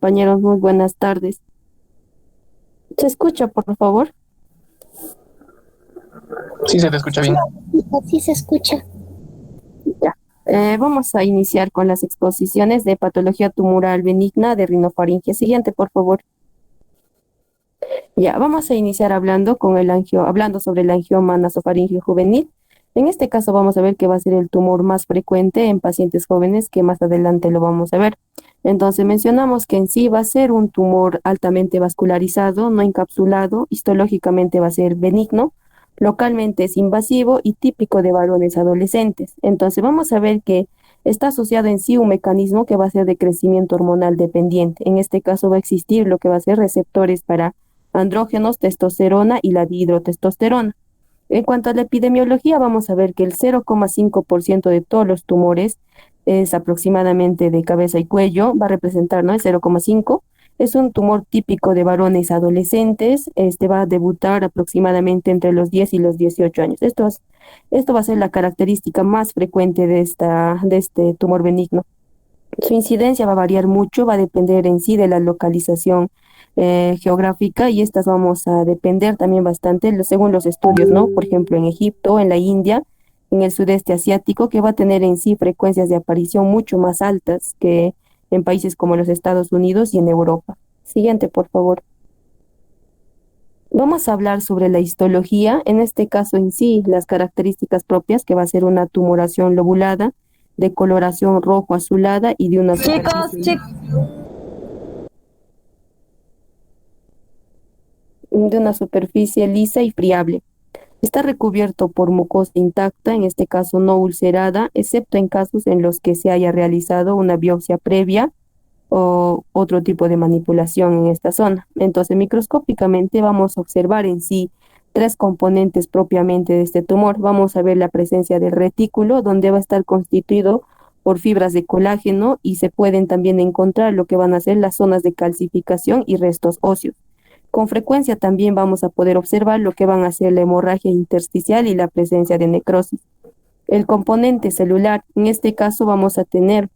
compañeros, muy buenas tardes. ¿Se escucha, por favor? Sí, se te escucha bien. Así se escucha. Ya. Vamos a iniciar con las exposiciones de patología tumoral benigna de rinofaringe. Siguiente, por favor. Ya, vamos a iniciar hablando sobre el angioma nasofaringeo juvenil. En este caso vamos a ver que va a ser el tumor más frecuente en pacientes jóvenes, que más adelante lo vamos a ver. Entonces mencionamos que en sí va a ser un tumor altamente vascularizado, no encapsulado, histológicamente va a ser benigno, localmente es invasivo y típico de varones adolescentes. Entonces vamos a ver que está asociado en sí un mecanismo que va a ser de crecimiento hormonal dependiente. En este caso va a existir lo que va a ser receptores para andrógenos, testosterona y la dihidrotestosterona. En cuanto a la epidemiología, vamos a ver que el 0,5% de todos los tumores es aproximadamente de cabeza y cuello, va a representar, ¿no? El 0,5. Es un tumor típico de varones adolescentes, este va a debutar aproximadamente entre los 10 y los 18 años. Esto va a ser la característica más frecuente de este tumor benigno. Su incidencia va a variar mucho, va a depender en sí de la localización geográfica y estas vamos a depender también bastante según los estudios, ¿no? Por ejemplo, en Egipto, en la India, en el sudeste asiático, que va a tener en sí frecuencias de aparición mucho más altas que en países como los Estados Unidos y en Europa. Siguiente, por favor. Vamos a hablar sobre la histología, en este caso en sí, las características propias, que va a ser una tumoración lobulada, de coloración rojo-azulada y de una Chicos, superficie, de una superficie lisa y friable. Está recubierto por mucosa intacta, en este caso no ulcerada, excepto en casos en los que se haya realizado una biopsia previa o otro tipo de manipulación en esta zona. Entonces, microscópicamente vamos a observar en sí tres componentes propiamente de este tumor. Vamos a ver la presencia del retículo, donde va a estar constituido por fibras de colágeno y se pueden también encontrar lo que van a ser las zonas de calcificación y restos óseos. Con frecuencia también vamos a poder observar lo que van a ser la hemorragia intersticial y la presencia de necrosis. El componente celular, en este caso vamos a tener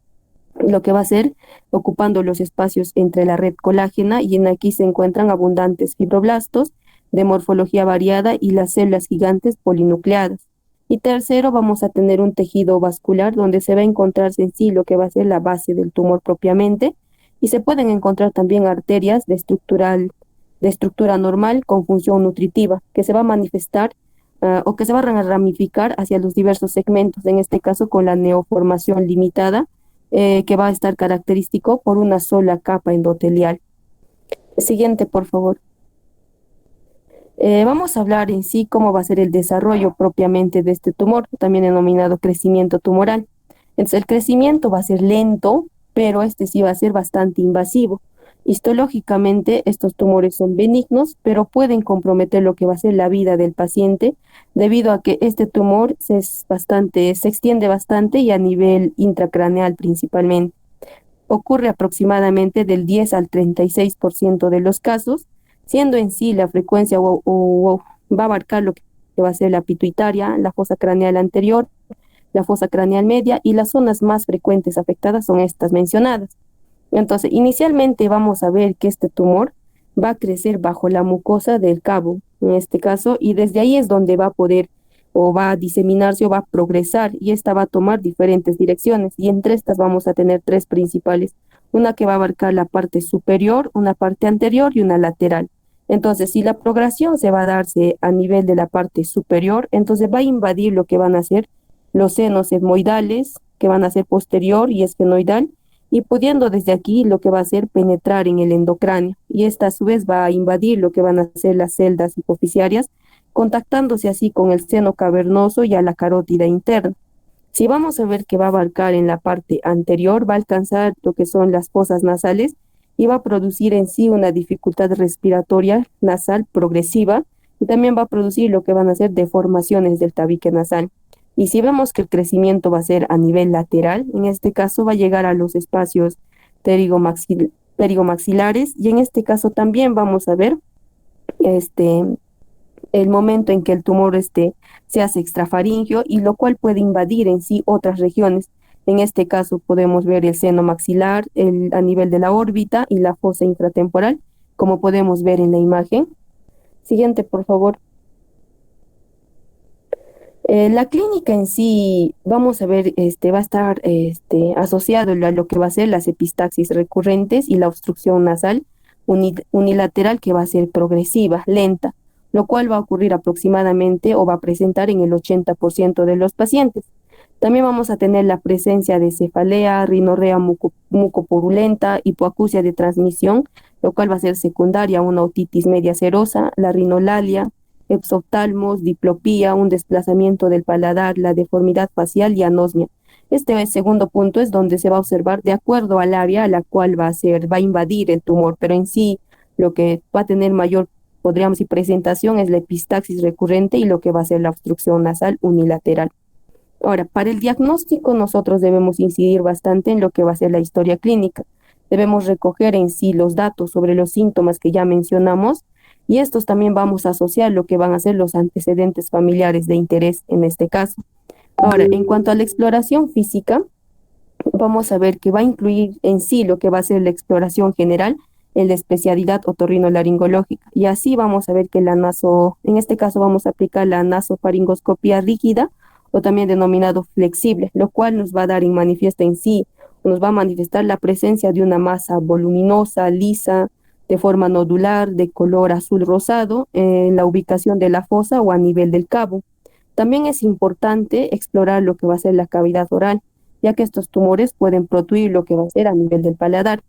lo que va a ser ocupando los espacios entre la red colágena y en aquí se encuentran abundantes fibroblastos de morfología variada y las células gigantes polinucleadas. Y tercero, vamos a tener un tejido vascular donde se va a encontrarse en sí lo que va a ser la base del tumor propiamente y se pueden encontrar también arterias de estructura normal con función nutritiva que se va a manifestar o que se va a ramificar hacia los diversos segmentos, en este caso con la neoformación limitada que va a estar característico por una sola capa endotelial. Siguiente, por favor. Vamos a hablar en sí cómo va a ser el desarrollo propiamente de este tumor, también denominado crecimiento tumoral. Entonces, el crecimiento va a ser lento, pero este sí va a ser bastante invasivo. Histológicamente, estos tumores son benignos, pero pueden comprometer lo que va a ser la vida del paciente, debido a que este tumor se extiende bastante y a nivel intracraneal principalmente. Ocurre aproximadamente del 10 al 36% de los casos, siendo en sí la frecuencia va a abarcar lo que va a ser la pituitaria, la fosa craneal anterior, la fosa craneal media y las zonas más frecuentes afectadas son estas mencionadas. Entonces, inicialmente vamos a ver que este tumor va a crecer bajo la mucosa del cabo, en este caso, y desde ahí es donde va a poder o va a diseminarse o va a progresar y esta va a tomar diferentes direcciones y entre estas vamos a tener tres principales, una que va a abarcar la parte superior, una parte anterior y una lateral. Entonces, si la progresión se va a darse a nivel de la parte superior, entonces va a invadir lo que van a ser los senos etmoidales, que van a ser posterior y esfenoidal, y pudiendo desde aquí lo que va a hacer penetrar en el endocráneo, y esta a su vez va a invadir lo que van a ser las celdas hipoficiarias, contactándose así con el seno cavernoso y a la carótida interna. Si vamos a ver que va a abarcar en la parte anterior, va a alcanzar lo que son las fosas nasales y va a producir en sí una dificultad respiratoria nasal progresiva y también va a producir lo que van a ser deformaciones del tabique nasal. Y si vemos que el crecimiento va a ser a nivel lateral, en este caso va a llegar a los espacios perigomaxilares y en este caso también vamos a ver este, el momento en que el tumor se hace extrafaringio y lo cual puede invadir en sí otras regiones. En este caso podemos ver el seno maxilar, a nivel de la órbita y la fosa infratemporal, como podemos ver en la imagen. Siguiente, por favor. La clínica en sí, vamos a ver, va a estar asociado a lo que va a ser las epistaxis recurrentes y la obstrucción nasal unilateral, que va a ser progresiva, lenta, lo cual va a ocurrir aproximadamente o va a presentar en el 80% de los pacientes. También vamos a tener la presencia de cefalea, rinorrea mucopurulenta, hipoacusia de transmisión, lo cual va a ser secundaria a una otitis media serosa, la rinolalia, exoftalmos, diplopía, un desplazamiento del paladar, la deformidad facial y anosmia. Este segundo punto es donde se va a observar de acuerdo al área a la cual va a invadir el tumor, pero en sí lo que va a tener mayor, podríamos decir, presentación es la epistaxis recurrente y lo que va a ser la obstrucción nasal unilateral. Ahora, para el diagnóstico nosotros debemos incidir bastante en lo que va a ser la historia clínica. Debemos recoger en sí los datos sobre los síntomas que ya mencionamos y estos también vamos a asociar lo que van a ser los antecedentes familiares de interés en este caso. Ahora, en cuanto a la exploración física, vamos a ver que va a incluir en sí lo que va a ser la exploración general en la especialidad otorrinolaringológica. Y así vamos a ver que en este caso vamos a aplicar la nasofaringoscopía rígida o también denominado flexible, lo cual nos va a dar en manifiesto en sí, nos va a manifestar la presencia de una masa voluminosa, lisa, de forma nodular, de color azul rosado, en la ubicación de la fosa o a nivel del cabo. También es importante explorar lo que va a ser la cavidad oral, ya que estos tumores pueden protruir lo que va a ser a nivel del paladar.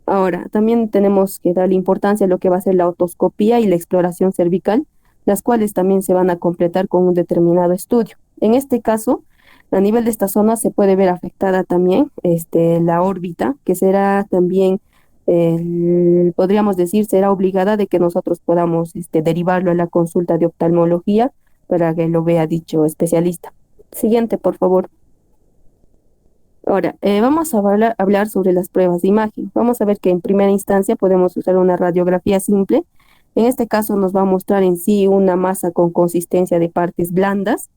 Ahora, también tenemos que darle importancia a lo que va a ser la otoscopía y la exploración cervical, las cuales también se van a completar con un determinado estudio. En este caso, a nivel de esta zona se puede ver afectada también la órbita, que será también, podríamos decir, será obligada de que nosotros podamos derivarlo a la consulta de oftalmología para que lo vea dicho especialista. Siguiente, por favor. Ahora, vamos a hablar sobre las pruebas de imagen. Vamos a ver que en primera instancia podemos usar una radiografía simple. En este caso nos va a mostrar en sí una masa con consistencia de partes blandas,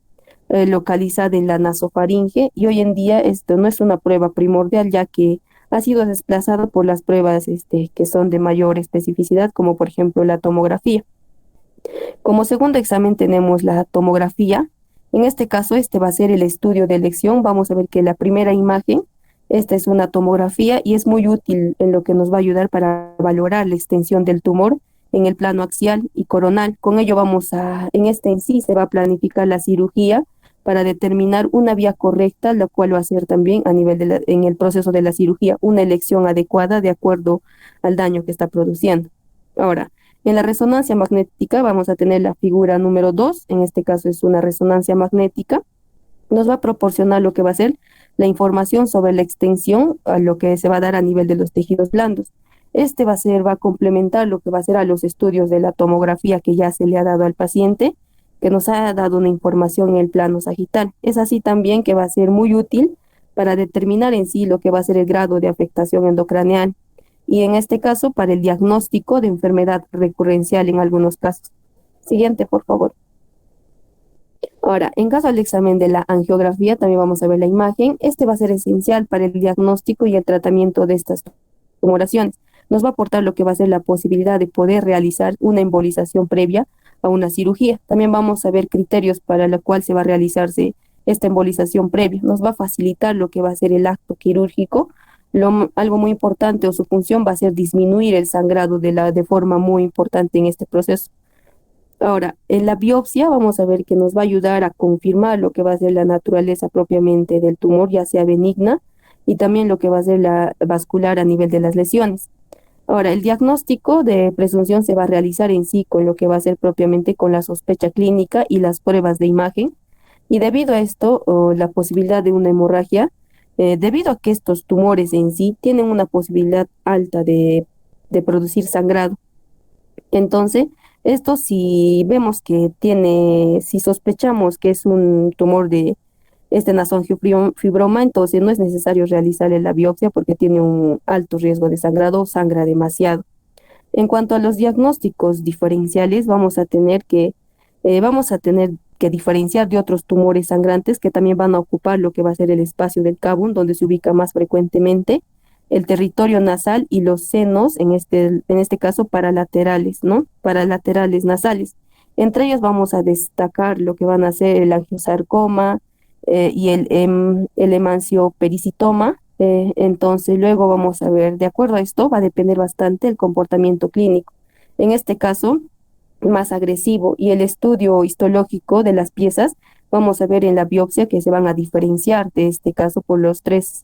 localizada en la nasofaringe, y hoy en día esto no es una prueba primordial, ya que ha sido desplazado por las pruebas que son de mayor especificidad, como por ejemplo la tomografía. Como segundo examen tenemos la tomografía. En este caso, va a ser el estudio de elección. Vamos a ver que la primera imagen, esta es una tomografía y es muy útil en lo que nos va a ayudar para valorar la extensión del tumor en el plano axial y coronal. Con ello en sí se va a planificar la cirugía para determinar una vía correcta, la cual va a ser también a nivel en el proceso de la cirugía, una elección adecuada de acuerdo al daño que está produciendo. Ahora, en la resonancia magnética vamos a tener la figura número 2, en este caso es una resonancia magnética, nos va a proporcionar lo que va a ser la información sobre la extensión a lo que se va a dar a nivel de los tejidos blandos. Va a complementar lo que va a ser a los estudios de la tomografía que ya se le ha dado al paciente, que nos ha dado una información en el plano sagital. Es así también que va a ser muy útil para determinar en sí lo que va a ser el grado de afectación endocraneal, y en este caso para el diagnóstico de enfermedad recurrencial en algunos casos. Siguiente, por favor. Ahora, en caso del examen de la angiografía, también vamos a ver la imagen. Va a ser esencial para el diagnóstico y el tratamiento de estas tumoraciones. Nos va a aportar lo que va a ser la posibilidad de poder realizar una embolización previa a una cirugía. También vamos a ver criterios para la cual se va a realizarse esta embolización previa. Nos va a facilitar lo que va a ser el acto quirúrgico. Algo muy importante o su función va a ser disminuir el sangrado de forma muy importante en este proceso. Ahora, en la biopsia vamos a ver que nos va a ayudar a confirmar lo que va a ser la naturaleza propiamente del tumor, ya sea benigna, y también lo que va a ser la vascular a nivel de las lesiones. Ahora, el diagnóstico de presunción se va a realizar en sí con lo que va a ser propiamente con la sospecha clínica y las pruebas de imagen, y debido a esto, la posibilidad de una hemorragia, debido a que estos tumores en sí tienen una posibilidad alta de producir sangrado. Entonces, esto si vemos que si sospechamos que es un tumor de nasonfibromas, entonces no es necesario realizarle la biopsia porque tiene un alto riesgo de sangrado, sangra demasiado. En cuanto a los diagnósticos diferenciales, vamos a tener que que diferenciar de otros tumores sangrantes que también van a ocupar lo que va a ser el espacio del cábun, donde se ubica más frecuentemente el territorio nasal y los senos, en este caso paralaterales, ¿no? Paralaterales nasales. Entre ellos vamos a destacar lo que van a ser el angiosarcoma y el hemangiopericytoma. Entonces, luego vamos a ver, de acuerdo a esto, va a depender bastante el comportamiento clínico. En este caso, más agresivo y el estudio histológico de las piezas, vamos a ver en la biopsia que se van a diferenciar de este caso por las tres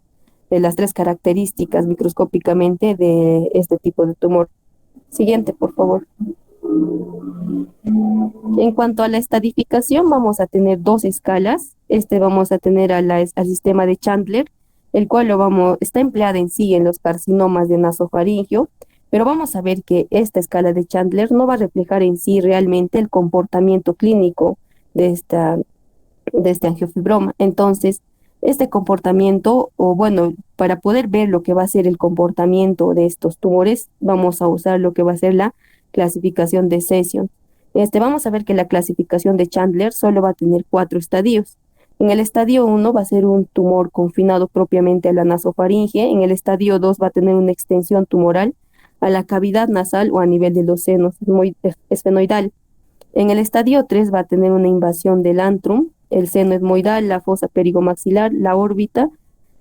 características microscópicamente de este tipo de tumor. Siguiente, por favor. En cuanto a la estadificación, vamos a tener dos escalas. Vamos a tener al sistema de Chandler, el cual está empleada en sí en los carcinomas de nasofaringio, pero vamos a ver que esta escala de Chandler no va a reflejar en sí realmente el comportamiento clínico de este angiofibroma. Entonces, este comportamiento, o bueno, para poder ver lo que va a ser el comportamiento de estos tumores, vamos a usar lo que va a ser la clasificación de Session. Vamos a ver que la clasificación de Chandler solo va a tener 4 estadios. En el estadio 1 va a ser un tumor confinado propiamente a la nasofaringe. En el estadio 2 va a tener una extensión tumoral a la cavidad nasal o a nivel de los senos esfenoidal. En el estadio 3 va a tener una invasión del antrum, el seno etmoidal, la fosa perigomaxilar, la órbita,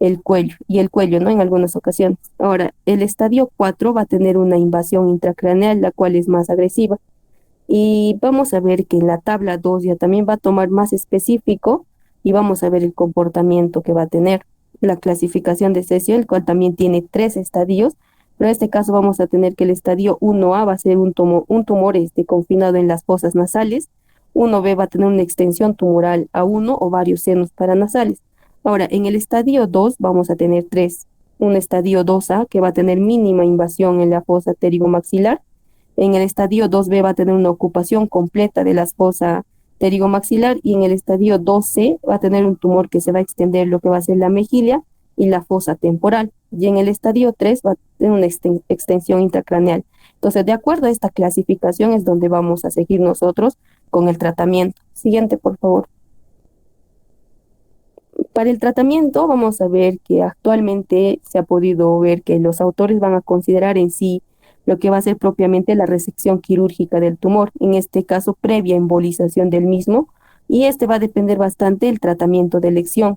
el cuello, ¿no? En algunas ocasiones. Ahora, el estadio 4 va a tener una invasión intracraneal, la cual es más agresiva. Y vamos a ver que en la tabla 2 ya también va a tomar más específico y vamos a ver el comportamiento que va a tener. La clasificación de Session, el cual también tiene 3 estadios, pero en este caso vamos a tener que el estadio 1A va a ser un tumor confinado en las fosas nasales, 1B va a tener una extensión tumoral a uno o varios senos paranasales. Ahora, en el estadio 2 vamos a tener 3. Un estadio 2A que va a tener mínima invasión en la fosa pterigomaxilar. En el estadio 2B va a tener una ocupación completa de la fosa pterigomaxilar y en el estadio 2C va a tener un tumor que se va a extender lo que va a ser la mejilla y la fosa temporal. Y en el estadio 3 va a tener una extensión intracraneal. Entonces, de acuerdo a esta clasificación es donde vamos a seguir nosotros con el tratamiento. Siguiente, por favor. Para el tratamiento vamos a ver que actualmente se ha podido ver que los autores van a considerar en sí lo que va a ser propiamente la resección quirúrgica del tumor, en este caso previa embolización del mismo, y va a depender bastante del tratamiento de elección.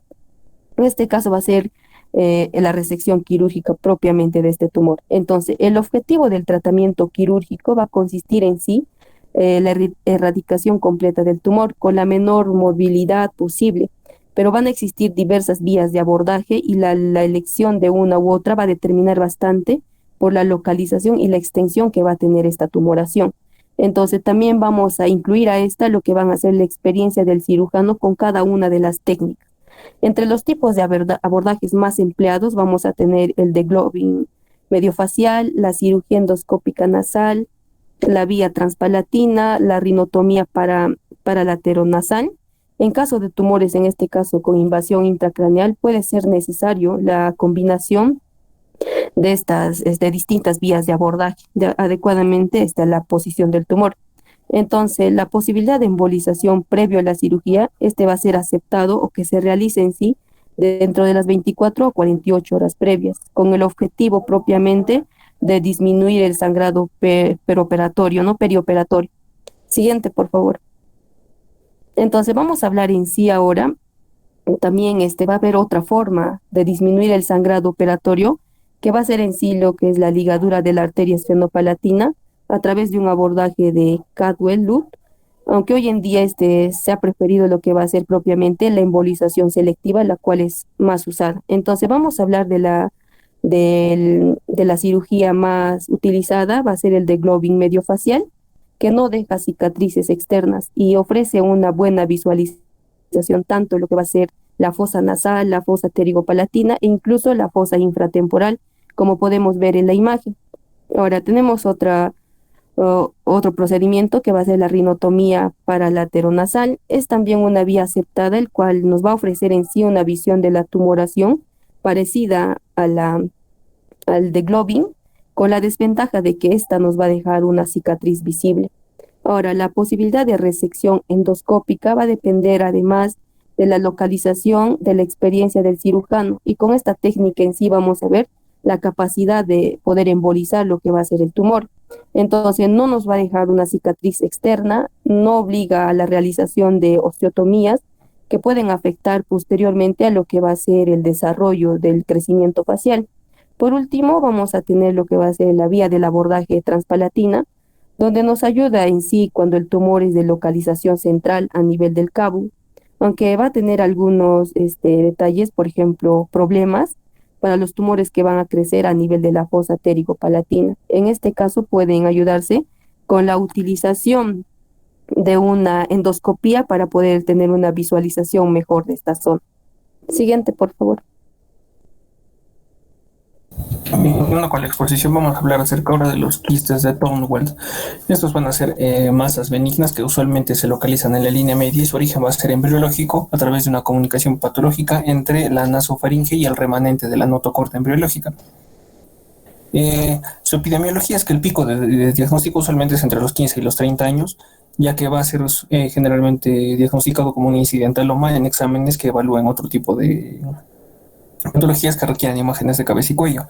En este caso va a ser la resección quirúrgica propiamente de este tumor. Entonces, el objetivo del tratamiento quirúrgico va a consistir en sí la erradicación completa del tumor con la menor movilidad posible, pero van a existir diversas vías de abordaje y la elección de una u otra va a determinar bastante por la localización y la extensión que va a tener esta tumoración. Entonces también vamos a incluir a lo que van a ser la experiencia del cirujano con cada una de las técnicas. Entre los tipos de abordajes más empleados vamos a tener el de globin mediofacial, la cirugía endoscópica nasal, la vía transpalatina, la rinotomía paralateronasal. En caso de tumores, en este caso con invasión intracraneal, puede ser necesario la combinación de estas distintas vías de abordaje adecuadamente la posición del tumor. Entonces, la posibilidad de embolización previo a la cirugía, va a ser aceptado o que se realice en sí dentro de las 24 o 48 horas previas, con el objetivo propiamente de disminuir el sangrado peroperatorio, no perioperatorio. Siguiente, por favor. Entonces, vamos a hablar en sí ahora. También va a haber otra forma de disminuir el sangrado operatorio, que va a ser en sí lo que es la ligadura de la arteria esfenopalatina a través de un abordaje de Cadwell-Luth, aunque hoy en día se ha preferido lo que va a ser propiamente la embolización selectiva, la cual es más usada. Entonces vamos a hablar de la cirugía más utilizada, va a ser el de globin mediofacial, que no deja cicatrices externas y ofrece una buena visualización, tanto lo que va a ser la fosa nasal, la fosa pterigopalatina e incluso la fosa infratemporal, como podemos ver en la imagen. Ahora tenemos otro procedimiento que va a ser la rinotomía paralateronasal. Es también una vía aceptada, el cual nos va a ofrecer en sí una visión de la tumoración parecida al de globin, con la desventaja de que esta nos va a dejar una cicatriz visible. Ahora, la posibilidad de resección endoscópica va a depender además de la localización, de la experiencia del cirujano, y con esta técnica en sí vamos a ver la capacidad de poder embolizar lo que va a ser el tumor. Entonces, no nos va a dejar una cicatriz externa, no obliga a la realización de osteotomías que pueden afectar posteriormente a lo que va a ser el desarrollo del crecimiento facial. Por último, vamos a tener lo que va a ser la vía del abordaje transpalatina, donde nos ayuda en sí cuando el tumor es de localización central a nivel del cabo, aunque va a tener algunos detalles, por ejemplo, problemas para los tumores que van a crecer a nivel de la fosa térico-palatina. En este caso pueden ayudarse con la utilización de una endoscopía para poder tener una visualización mejor de esta zona. Siguiente, por favor. Bueno, con la exposición vamos a hablar acerca ahora de los quistes de Townwald. Estos van a ser masas benignas que usualmente se localizan en la línea media y su origen va a ser embriológico a través de una comunicación patológica entre la nasofaringe y el remanente de la notocorta embriológica. Su epidemiología es que el pico de diagnóstico usualmente es entre los 15 y los 30 años, ya que va a ser generalmente diagnosticado como un incidentaloma en exámenes que evalúan otro tipo de patologías que requieren imágenes de cabeza y cuello.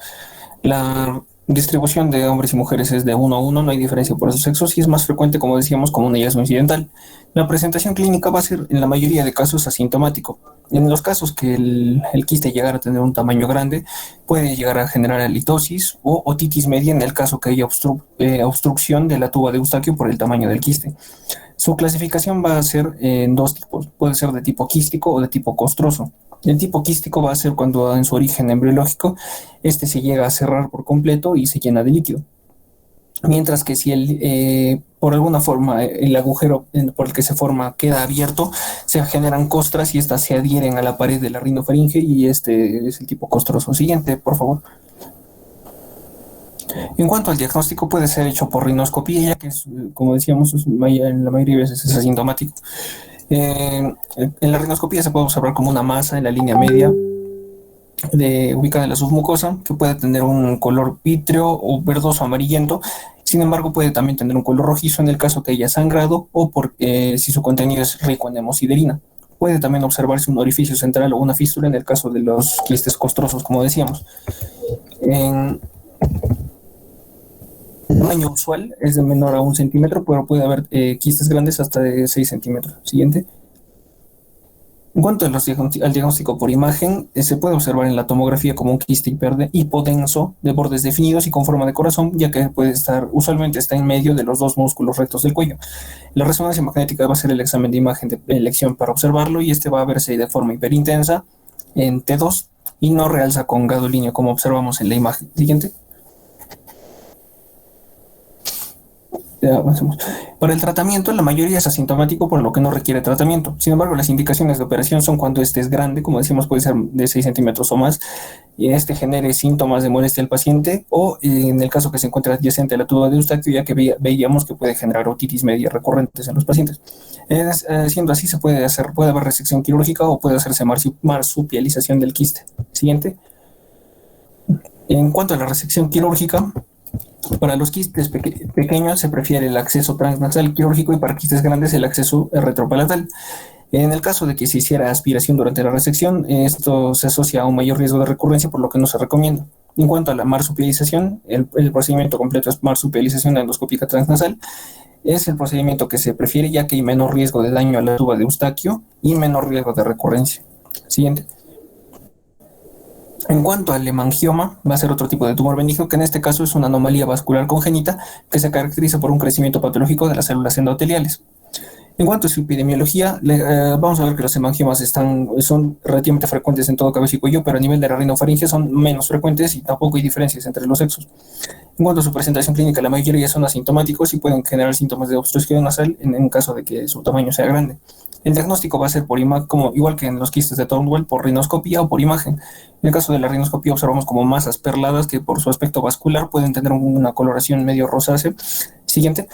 La distribución de hombres y mujeres es de 1 a 1, no hay diferencia por esos sexos y es más frecuente, como decíamos, como un hallazgo incidental. La presentación clínica va a ser en la mayoría de casos asintomático. En los casos que el quiste llegara a tener un tamaño grande, puede llegar a generar halitosis o otitis media en el caso que haya obstrucción de la tuba de Eustaquio por el tamaño del quiste. Su clasificación va a ser en dos tipos, puede ser de tipo quístico o de tipo costroso. El tipo quístico va a ser cuando en su origen embriológico este se llega a cerrar por completo y se llena de líquido. Mientras que si por alguna forma el agujero por el que se forma queda abierto, se generan costras y estas se adhieren a la pared de la rinofaringe y este es el tipo costroso. Siguiente, por favor. En cuanto al diagnóstico, puede ser hecho por rinoscopía, ya que, como decíamos, en la mayoría de veces es asintomático. En la rinoscopía se puede observar como una masa en la línea media ubicada en la submucosa, que puede tener un color vítreo o verdoso amarillento. Sin embargo, puede también tener un color rojizo en el caso que haya sangrado o si su contenido es rico en hemosiderina. Puede también observarse un orificio central o una fístula en el caso de los quistes costrosos, como decíamos. En tamaño usual es de menor a 1 centímetro, pero puede haber quistes grandes hasta de 6 centímetros. Siguiente. En cuanto al diagnóstico por imagen, se puede observar en la tomografía como un quiste hipodenso de bordes definidos y con forma de corazón, ya que usualmente está en medio de los dos músculos rectos del cuello. La resonancia magnética va a ser el examen de imagen de elección para observarlo y este va a verse de forma hiperintensa en T2 y no realza con gadolinio como observamos en la imagen. Siguiente. Avancemos. Para el tratamiento, la mayoría es asintomático, por lo que no requiere tratamiento. Sin embargo, las indicaciones de operación son cuando este es grande, como decimos, puede ser de 6 centímetros o más, y este genere síntomas de molestia al paciente, o en el caso que se encuentre adyacente a la tuba de Eustaquio, ya que veíamos que puede generar otitis media recurrentes en los pacientes. Siendo así, puede haber resección quirúrgica o puede hacerse marsupialización del quiste. Siguiente. En cuanto a la resección quirúrgica, para los quistes pequeños se prefiere el acceso transnasal quirúrgico y para quistes grandes el acceso retropalatal. En el caso de que se hiciera aspiración durante la resección, esto se asocia a un mayor riesgo de recurrencia, por lo que no se recomienda. En cuanto a la marsupialización, el procedimiento completo es marsupialización endoscópica transnasal. Es el procedimiento que se prefiere ya que hay menor riesgo de daño a la tuba de Eustaquio y menor riesgo de recurrencia. Siguiente. En cuanto al hemangioma, va a ser otro tipo de tumor benigno, que en este caso es una anomalía vascular congénita que se caracteriza por un crecimiento patológico de las células endoteliales. En cuanto a su epidemiología, vamos a ver que los hemangiomas son relativamente frecuentes en todo cabeza y cuello, pero a nivel de la rinofaringe son menos frecuentes y tampoco hay diferencias entre los sexos. En cuanto a su presentación clínica, la mayoría son asintomáticos y pueden generar síntomas de obstrucción nasal en caso de que su tamaño sea grande. El diagnóstico va a ser por igual que en los quistes de Townwald, por rinoscopía o por imagen. En el caso de la rinoscopía observamos como masas perladas que por su aspecto vascular pueden tener una coloración medio rosácea. Siguiente.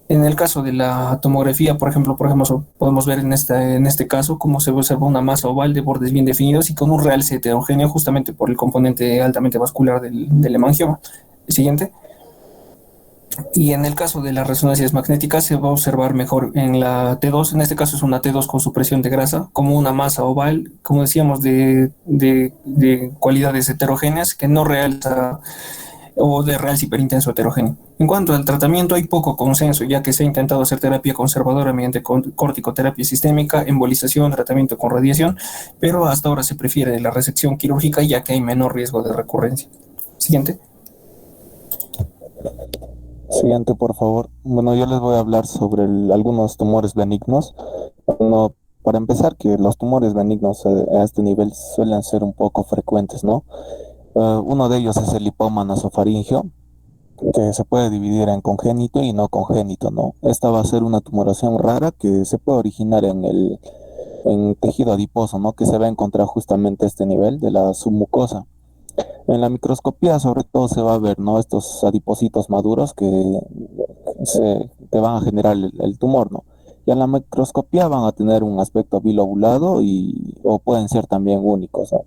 En el caso de la tomografía, por ejemplo, podemos ver en este caso cómo se observa una masa oval de bordes bien definidos y con un realce heterogéneo justamente por el componente altamente vascular del hemangioma. Siguiente. Y en el caso de las resonancias magnéticas se va a observar mejor en la T2, en este caso es una T2 con supresión de grasa, como una masa oval, como decíamos, de cualidades heterogéneas que no realza o de real hiperintenso heterogéneo. En cuanto al tratamiento, hay poco consenso, ya que se ha intentado hacer terapia conservadora mediante corticoterapia sistémica, embolización, tratamiento con radiación, pero hasta ahora se prefiere la resección quirúrgica, ya que hay menor riesgo de recurrencia. Siguiente. Siguiente, por favor. Bueno, yo les voy a hablar sobre algunos tumores benignos. Bueno, para empezar, que los tumores benignos a este nivel suelen ser un poco frecuentes, ¿no? Uno de ellos es el lipoma nasofaringeo, que se puede dividir en congénito y no congénito, ¿no? Esta va a ser una tumoración rara que se puede originar en tejido adiposo, ¿no? Que se va a encontrar justamente a este nivel de la submucosa. En la microscopía sobre todo se va a ver, ¿no? Estos adipocitos maduros que van a generar el tumor, ¿no? Y en la microscopía van a tener un aspecto bilobulado o pueden ser también únicos, ¿no?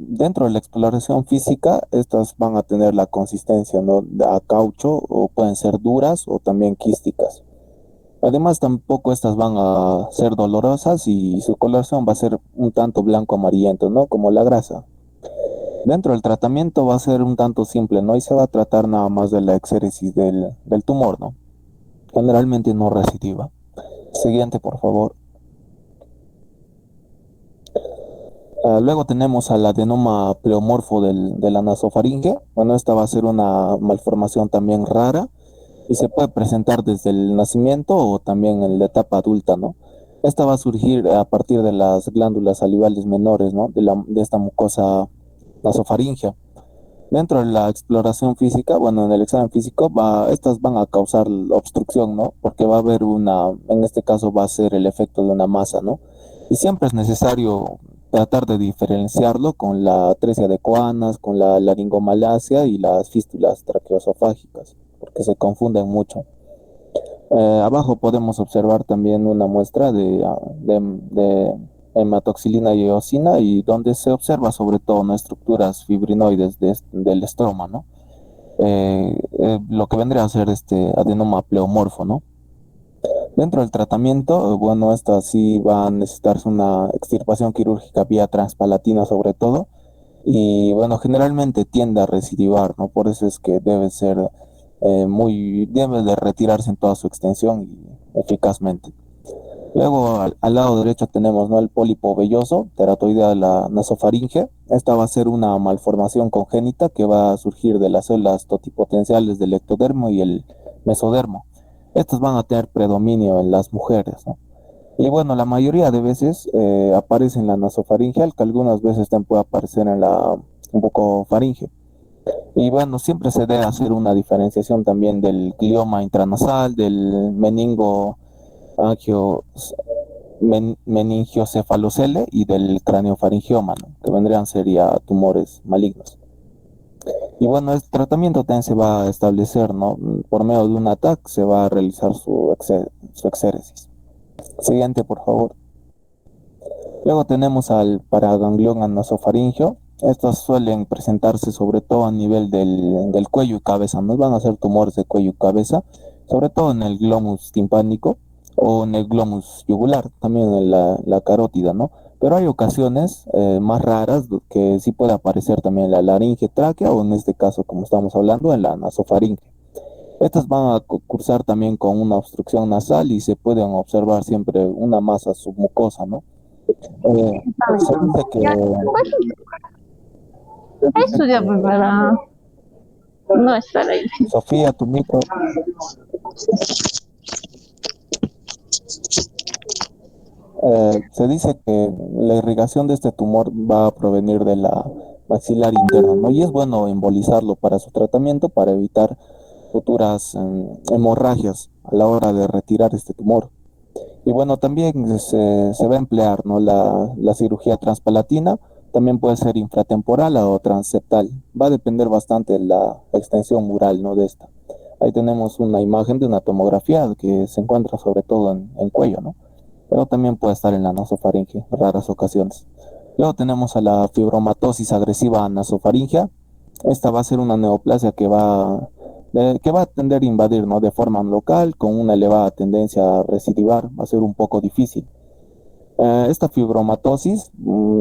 Dentro de la exploración física, estas van a tener la consistencia, ¿no? A caucho o pueden ser duras o también quísticas. Además, tampoco estas van a ser dolorosas y su coloración va a ser un tanto blanco amarillento, ¿no? Como la grasa. Dentro del tratamiento va a ser un tanto simple, ¿no? Y se va a tratar nada más de la exéresis del tumor, ¿no? Generalmente no recidiva. Siguiente, por favor. Luego tenemos al adenoma pleomorfo de la nasofaringe. Bueno, esta va a ser una malformación también rara y se puede presentar desde el nacimiento o también en la etapa adulta, ¿no? Esta va a surgir a partir de las glándulas salivales menores, ¿no? De esta mucosa nasofaringea. Dentro de la exploración física, bueno, en el examen físico, estas van a causar obstrucción, ¿no? Porque va a haber en este caso va a ser el efecto de una masa, ¿no? Y siempre es necesario tratar de diferenciarlo con la atresia de Coanas, con la laringomalacia y las fístulas traqueoesofágicas, porque se confunden mucho. Abajo podemos observar también una muestra de hematoxilina y eosina y donde se observa sobre todo, ¿no? Estructuras fibrinoides del estroma, ¿no? Lo que vendría a ser este adenoma pleomorfo, ¿no? Dentro del tratamiento, bueno, esta sí va a necesitarse una extirpación quirúrgica vía transpalatina sobre todo y bueno, generalmente tiende a recidivar, ¿no? Por eso es que debe de retirarse en toda su extensión y eficazmente. Luego al lado derecho tenemos, ¿no? El pólipo velloso, teratoidea de la nasofaringe. Esta va a ser una malformación congénita que va a surgir de las células totipotenciales del ectodermo y el mesodermo. Estas van a tener predominio en las mujeres, ¿no? Y bueno, la mayoría de veces aparece en la nasofaringe, que algunas veces también puede aparecer en la bucofaringe. Y bueno, siempre se debe hacer una diferenciación también del glioma intranasal, del angio, meningiocefalocele y del craneofaringioma, ¿no? Que sería tumores malignos. Y bueno, el tratamiento también se va a establecer, ¿no? Por medio de un ATAC se va a realizar su exéresis. Siguiente, por favor. Luego tenemos al paraganglioma nasofaringeo. Estos suelen presentarse sobre todo a nivel del cuello y cabeza. Nos van a hacer tumores de cuello y cabeza, sobre todo en el glomus timpánico o en el glomus yugular, también en la carótida, ¿no? Pero hay ocasiones más raras que sí puede aparecer también en la laringe tráquea o en este caso, como estamos hablando, en la nasofaringe. Estas van a cursar también con una obstrucción nasal y se pueden observar siempre una masa submucosa, ¿no? Se dice Estudia pues, para no estar ahí. Sofía, tu micro. Se dice que la irrigación de este tumor va a provenir de la maxilar interna, ¿no? Y es bueno embolizarlo para su tratamiento para evitar futuras hemorragias a la hora de retirar este tumor. Y bueno, también se va a emplear, ¿no? La cirugía transpalatina, también puede ser infratemporal o transeptal. Va a depender bastante de la extensión mural, ¿no? De esta. Ahí tenemos una imagen de una tomografía que se encuentra sobre todo en cuello, ¿no? Pero también puede estar en la nasofaringe en raras ocasiones. Luego tenemos a la fibromatosis agresiva nasofaringea. Esta va a ser una neoplasia que va que va a tender a invadir, ¿no? De forma local, con una elevada tendencia a recidivar, va a ser un poco difícil. Esta fibromatosis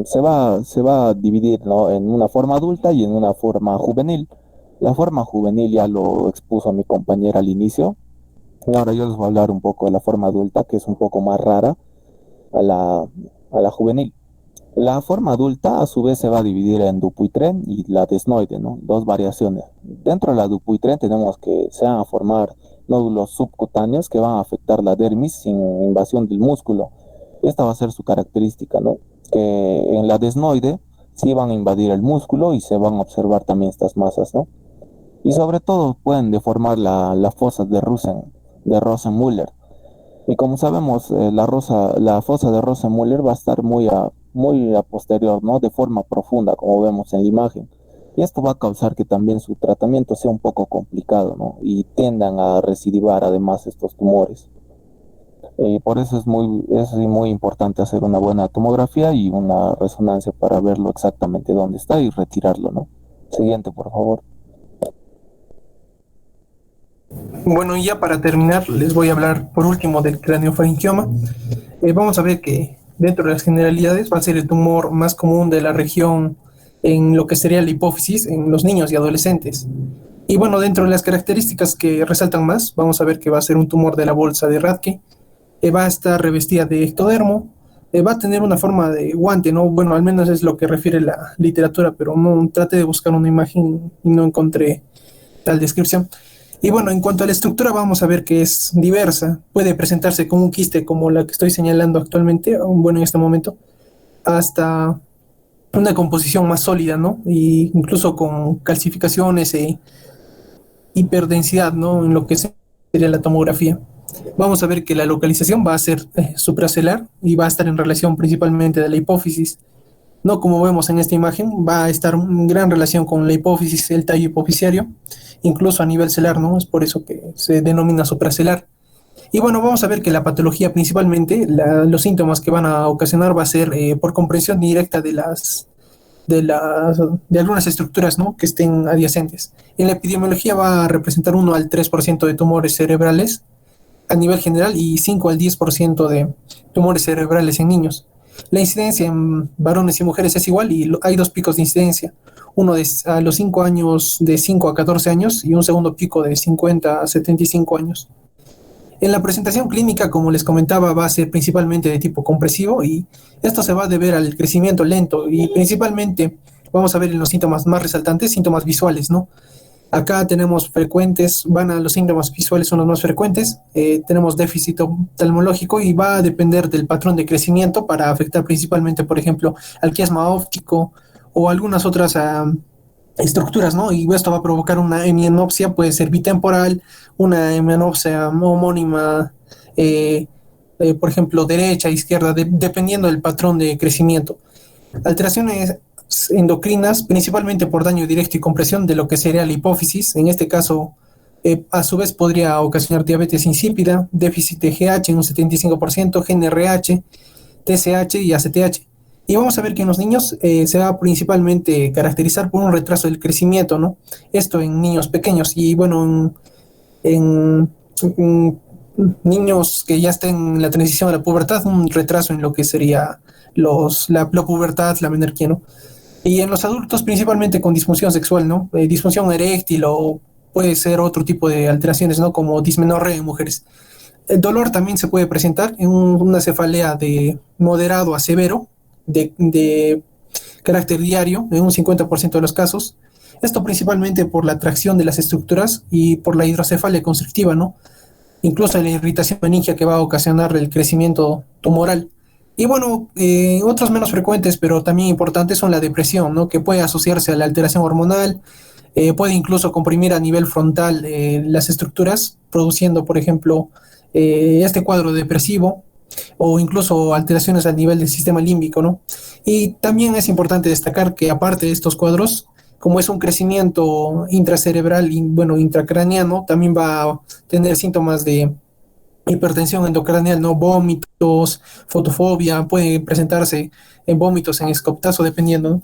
se va a dividir, ¿no? En una forma adulta y en una forma juvenil. La forma juvenil ya lo expuso mi compañera al inicio. Y ahora yo les voy a hablar un poco de la forma adulta, que es un poco más rara a la juvenil. La forma adulta a su vez se va a dividir en Dupuytren y la desnoide, ¿no? Dos variaciones. Dentro de la Dupuytren tenemos que se van a formar nódulos subcutáneos que van a afectar la dermis sin invasión del músculo. Esta va a ser su característica, ¿no? Que en la desnoide sí van a invadir el músculo y se van a observar también estas masas, ¿no? Y sobre todo pueden deformar la fosa de Rosenmüller. Y como sabemos, la fosa de Rosenmüller va a estar muy a posterior, ¿no? De forma profunda, como vemos en la imagen. Y esto va a causar que también su tratamiento sea un poco complicado, ¿no? Y tiendan a recidivar además estos tumores. Y por eso es muy importante hacer una buena tomografía y una resonancia para verlo exactamente dónde está y retirarlo, ¿no? Siguiente, por favor. Bueno, y ya para terminar, les voy a hablar por último del craneofaringioma. Vamos a ver que dentro de las generalidades va a ser el tumor más común de la región en lo que sería la hipófisis en los niños y adolescentes. Y bueno, dentro de las características que resaltan más, vamos a ver que va a ser un tumor de la bolsa de Rathke, va a estar revestida de ectodermo, va a tener una forma de guante, ¿no? Bueno, al menos es lo que refiere la literatura, pero no traté de buscar una imagen y no encontré tal descripción. Y bueno, en cuanto a la estructura, vamos a ver que es diversa. Puede presentarse como un quiste como la que estoy señalando actualmente, bueno, en este momento, hasta una composición más sólida, ¿no? Y incluso con calcificaciones e hiperdensidad, ¿no? En lo que sería la tomografía. Vamos a ver que la localización va a ser supracelular y va a estar en relación principalmente de la hipófisis. No como vemos en esta imagen, va a estar en gran relación con la hipófisis, el tallo hipofisiario, incluso a nivel celular, ¿no? Es por eso que se denomina supracelular. Y bueno, vamos a ver que la patología principalmente, los síntomas que van a ocasionar va a ser por comprensión directa de algunas estructuras, ¿no? Que estén adyacentes. En la epidemiología va a representar 1 al 3% de tumores cerebrales a nivel general y 5 al 10% de tumores cerebrales en niños. La incidencia en varones y mujeres es igual y hay dos picos de incidencia. Uno a los 5 años, de 5 a 14 años, y un segundo pico de 50 a 75 años. En la presentación clínica, como les comentaba, va a ser principalmente de tipo compresivo y esto se va a deber al crecimiento lento y principalmente vamos a ver en los síntomas más resaltantes, síntomas visuales, ¿no? Acá tenemos frecuentes, van a los síntomas visuales son los más frecuentes, tenemos déficit oftalmológico y va a depender del patrón de crecimiento para afectar principalmente, por ejemplo, al quiasma óptico o algunas otras estructuras, ¿no? Y esto va a provocar una hemianopsia, puede ser bitemporal, una hemianopsia homónima, por ejemplo, derecha, izquierda, dependiendo del patrón de crecimiento. Alteraciones endocrinas, principalmente por daño directo y compresión de lo que sería la hipófisis. En este caso, a su vez podría ocasionar diabetes insípida, déficit de GH en un 75%, GNRH, TSH y ACTH. Y vamos a ver que en los niños se va a principalmente caracterizar por un retraso del crecimiento, ¿no? Esto en niños pequeños y bueno, en niños que ya estén en la transición a la pubertad, un retraso en lo que sería la pubertad, la menarquía, ¿no? Y en los adultos principalmente con disfunción sexual, ¿no? Disfunción eréctil o puede ser otro tipo de alteraciones, ¿no? Como dismenorrea en mujeres. El dolor también se puede presentar en una cefalea de moderado a severo, de carácter diario, en un 50% de los casos. Esto principalmente por la atracción de las estructuras y por la hidrocefalia constrictiva, ¿no? Incluso la irritación meningia que va a ocasionar el crecimiento tumoral. Y bueno, otros menos frecuentes, pero también importantes, son la depresión, ¿no? Que puede asociarse a la alteración hormonal, puede incluso comprimir a nivel frontal las estructuras, produciendo, por ejemplo, este cuadro depresivo o incluso alteraciones a nivel del sistema límbico, ¿no? Y también es importante destacar que aparte de estos cuadros, como es un crecimiento intracerebral y bueno, intracraneano, también va a tener síntomas de hipertensión endocraneal, ¿no? Vómitos, fotofobia, puede presentarse en vómitos, en escoptazo, dependiendo, ¿no?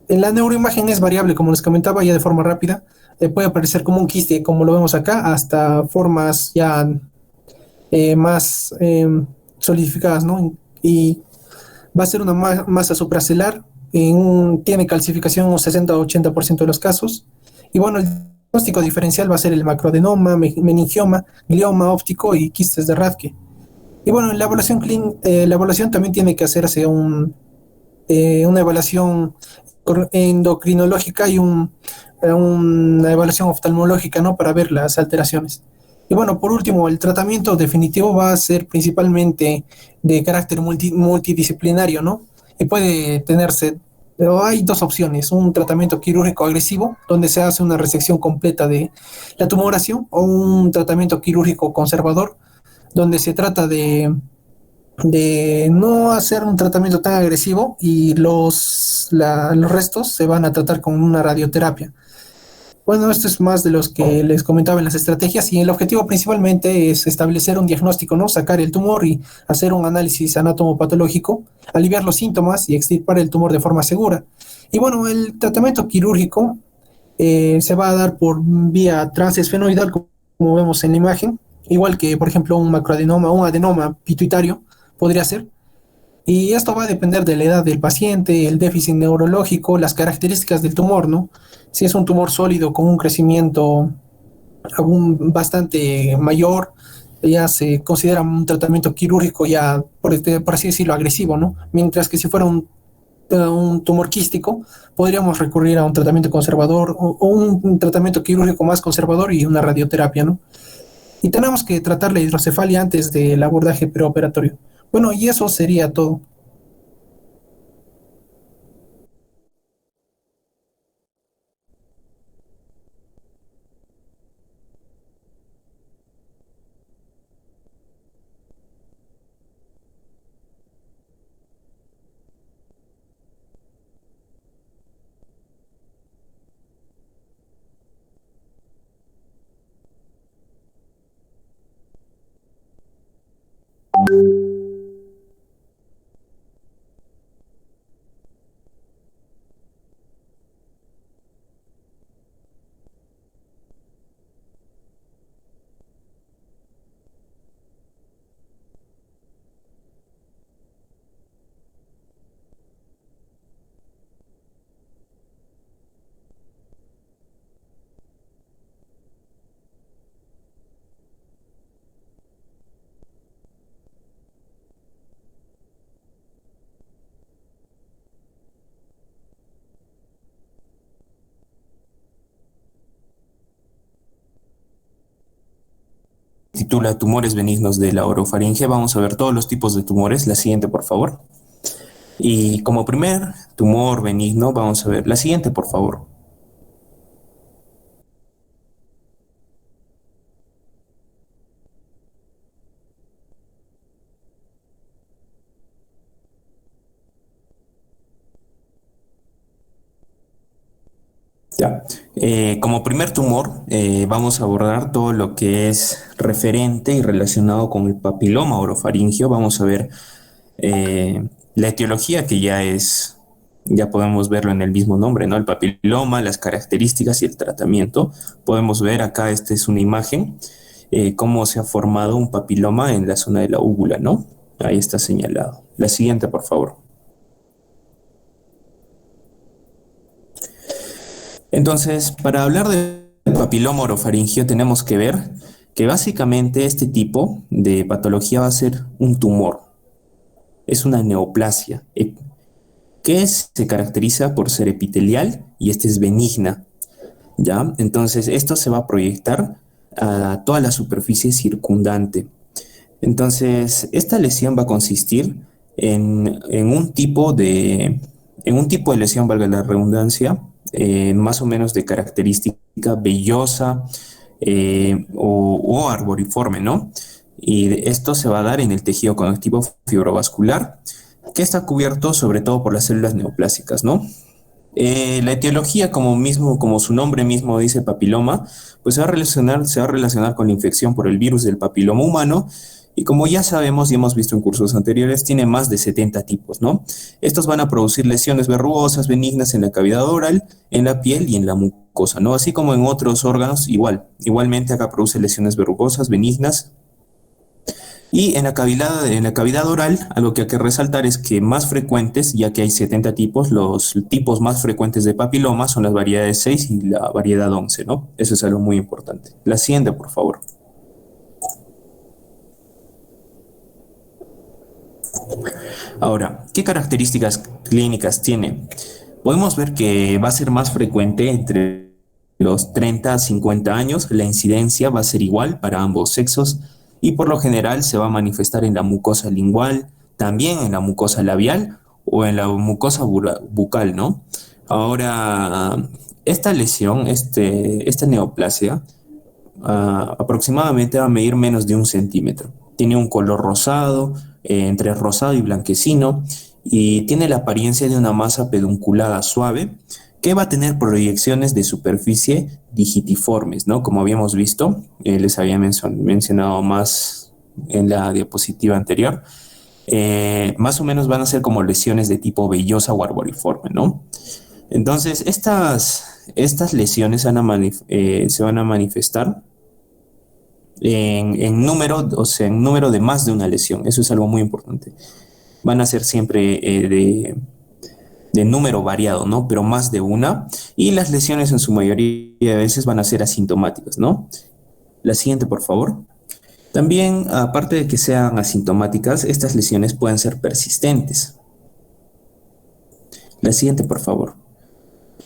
En la neuroimagen es variable, como les comentaba ya de forma rápida. Puede aparecer como un quiste, como lo vemos acá, hasta formas ya más solidificadas, ¿no? Y va a ser una masa supracelular, tiene calcificación un 60-80% de los casos. Y bueno, el diagnóstico diferencial va a ser el macroadenoma, meningioma, glioma óptico y quistes de Rathke. Y bueno, en la evaluación también tiene que hacerse una evaluación endocrinológica y una evaluación oftalmológica, ¿no? Para ver las alteraciones. Y bueno, por último, el tratamiento definitivo va a ser principalmente de carácter multidisciplinario, ¿no? Y puede tenerse, pero hay dos opciones: un tratamiento quirúrgico agresivo, donde se hace una resección completa de la tumoración, o un tratamiento quirúrgico conservador, donde se trata de no hacer un tratamiento tan agresivo y los restos se van a tratar con una radioterapia. Bueno, esto es más de los que les comentaba en las estrategias, y el objetivo principalmente es establecer un diagnóstico, ¿no? Sacar el tumor y hacer un análisis anatomopatológico, aliviar los síntomas y extirpar el tumor de forma segura. Y bueno, el tratamiento quirúrgico se va a dar por vía transesfenoidal, como vemos en la imagen, igual que, por ejemplo, un macroadenoma o un adenoma pituitario podría ser. Y esto va a depender de la edad del paciente, el déficit neurológico, las características del tumor, ¿no? Si es un tumor sólido con un crecimiento aún bastante mayor, ya se considera un tratamiento quirúrgico ya, por así decirlo, agresivo, ¿no? Mientras que si fuera un tumor quístico, podríamos recurrir a un tratamiento conservador, o un tratamiento quirúrgico más conservador y una radioterapia, ¿no? Y tenemos que tratar la hidrocefalia antes del abordaje preoperatorio. Bueno, y eso sería todo. Titula Tumores benignos de la orofaringe. Vamos a ver todos los tipos de tumores. La siguiente, por favor. Y como primer tumor benigno, vamos a ver la siguiente, por favor. Ya. Como primer tumor, vamos a abordar todo lo que es referente y relacionado con el papiloma orofaringio. Vamos a ver la etiología, que ya podemos verlo en el mismo nombre, ¿no? El papiloma, las características y el tratamiento. Podemos ver acá, esta es una imagen, cómo se ha formado un papiloma en la zona de la úvula, ¿no? Ahí está señalado. La siguiente, por favor. Entonces, para hablar del papiloma orofaringio, tenemos que ver que básicamente este tipo de patología va a ser un tumor. Es una neoplasia, que se caracteriza por ser epitelial y esta es benigna, ¿ya? Entonces, esto se va a proyectar a toda la superficie circundante. Entonces, esta lesión va a consistir en un tipo de lesión, valga la redundancia, más o menos de característica vellosa o arboriforme, ¿no? Y esto se va a dar en el tejido conectivo fibrovascular, que está cubierto sobre todo por las células neoplásicas, ¿no? La etiología, como su nombre mismo dice, papiloma, pues se va a relacionar con la infección por el virus del papiloma humano, Y como ya sabemos y hemos visto en cursos anteriores, tiene más de 70 tipos, ¿no? Estos van a producir lesiones verrugosas benignas en la cavidad oral, en la piel y en la mucosa, ¿no? Así como en otros órganos, igualmente acá produce lesiones verrugosas benignas. Y en la cavidad oral, algo que hay que resaltar es que más frecuentes, ya que hay 70 tipos, los tipos más frecuentes de papiloma son las variedades 6 y la variedad 11, ¿no? Eso es algo muy importante. La siguiente, por favor. Ahora, ¿qué características clínicas tiene? Podemos ver que va a ser más frecuente entre los 30 a 50 años, la incidencia va a ser igual para ambos sexos y por lo general se va a manifestar en la mucosa lingual, también en la mucosa labial o en la mucosa bucal, ¿no? Ahora, esta lesión, esta neoplasia, aproximadamente va a medir menos de 1 centímetro. Tiene un color rosado, entre rosado y blanquecino, y tiene la apariencia de una masa pedunculada suave que va a tener proyecciones de superficie digitiformes, ¿no? Como habíamos visto, les había mencionado más en la diapositiva anterior. Más o menos van a ser como lesiones de tipo vellosa o arboriforme, ¿no? Entonces, estas lesiones se van a manifestar en número, o sea, en número de más de una lesión. Eso es algo muy importante. Van a ser siempre de número variado, ¿no? Pero más de una. Y las lesiones en su mayoría de veces van a ser asintomáticas, ¿no? La siguiente, por favor. También, aparte de que sean asintomáticas, estas lesiones pueden ser persistentes. La siguiente, por favor.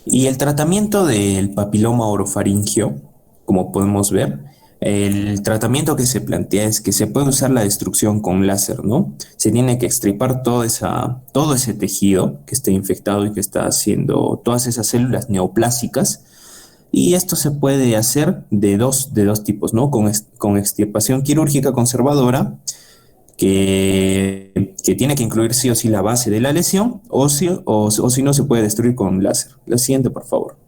Y el tratamiento del papiloma orofaringio, como podemos ver, el tratamiento que se plantea es que se puede usar la destrucción con láser, ¿no? Se tiene que extirpar todo ese tejido que esté infectado y que está haciendo todas esas células neoplásicas. Y esto se puede hacer de dos tipos, ¿no? Con extirpación quirúrgica conservadora, que tiene que incluir sí o sí la base de la lesión, o si no se puede destruir con láser. La siguiente, por favor.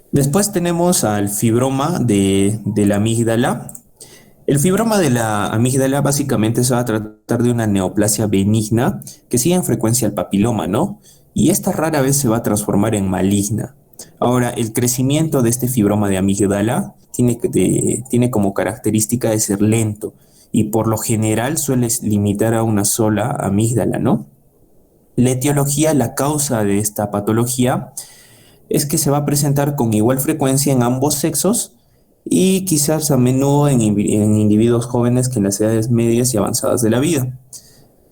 Después tenemos al fibroma de la amígdala. El fibroma de la amígdala básicamente se va a tratar de una neoplasia benigna que sigue en frecuencia al papiloma, ¿no? Y esta rara vez se va a transformar en maligna. Ahora, el crecimiento de este fibroma de amígdala tiene como característica de ser lento y por lo general suele limitar a una sola amígdala, ¿no? La etiología, la causa de esta patología es que se va a presentar con igual frecuencia en ambos sexos y quizás a menudo en individuos jóvenes que en las edades medias y avanzadas de la vida.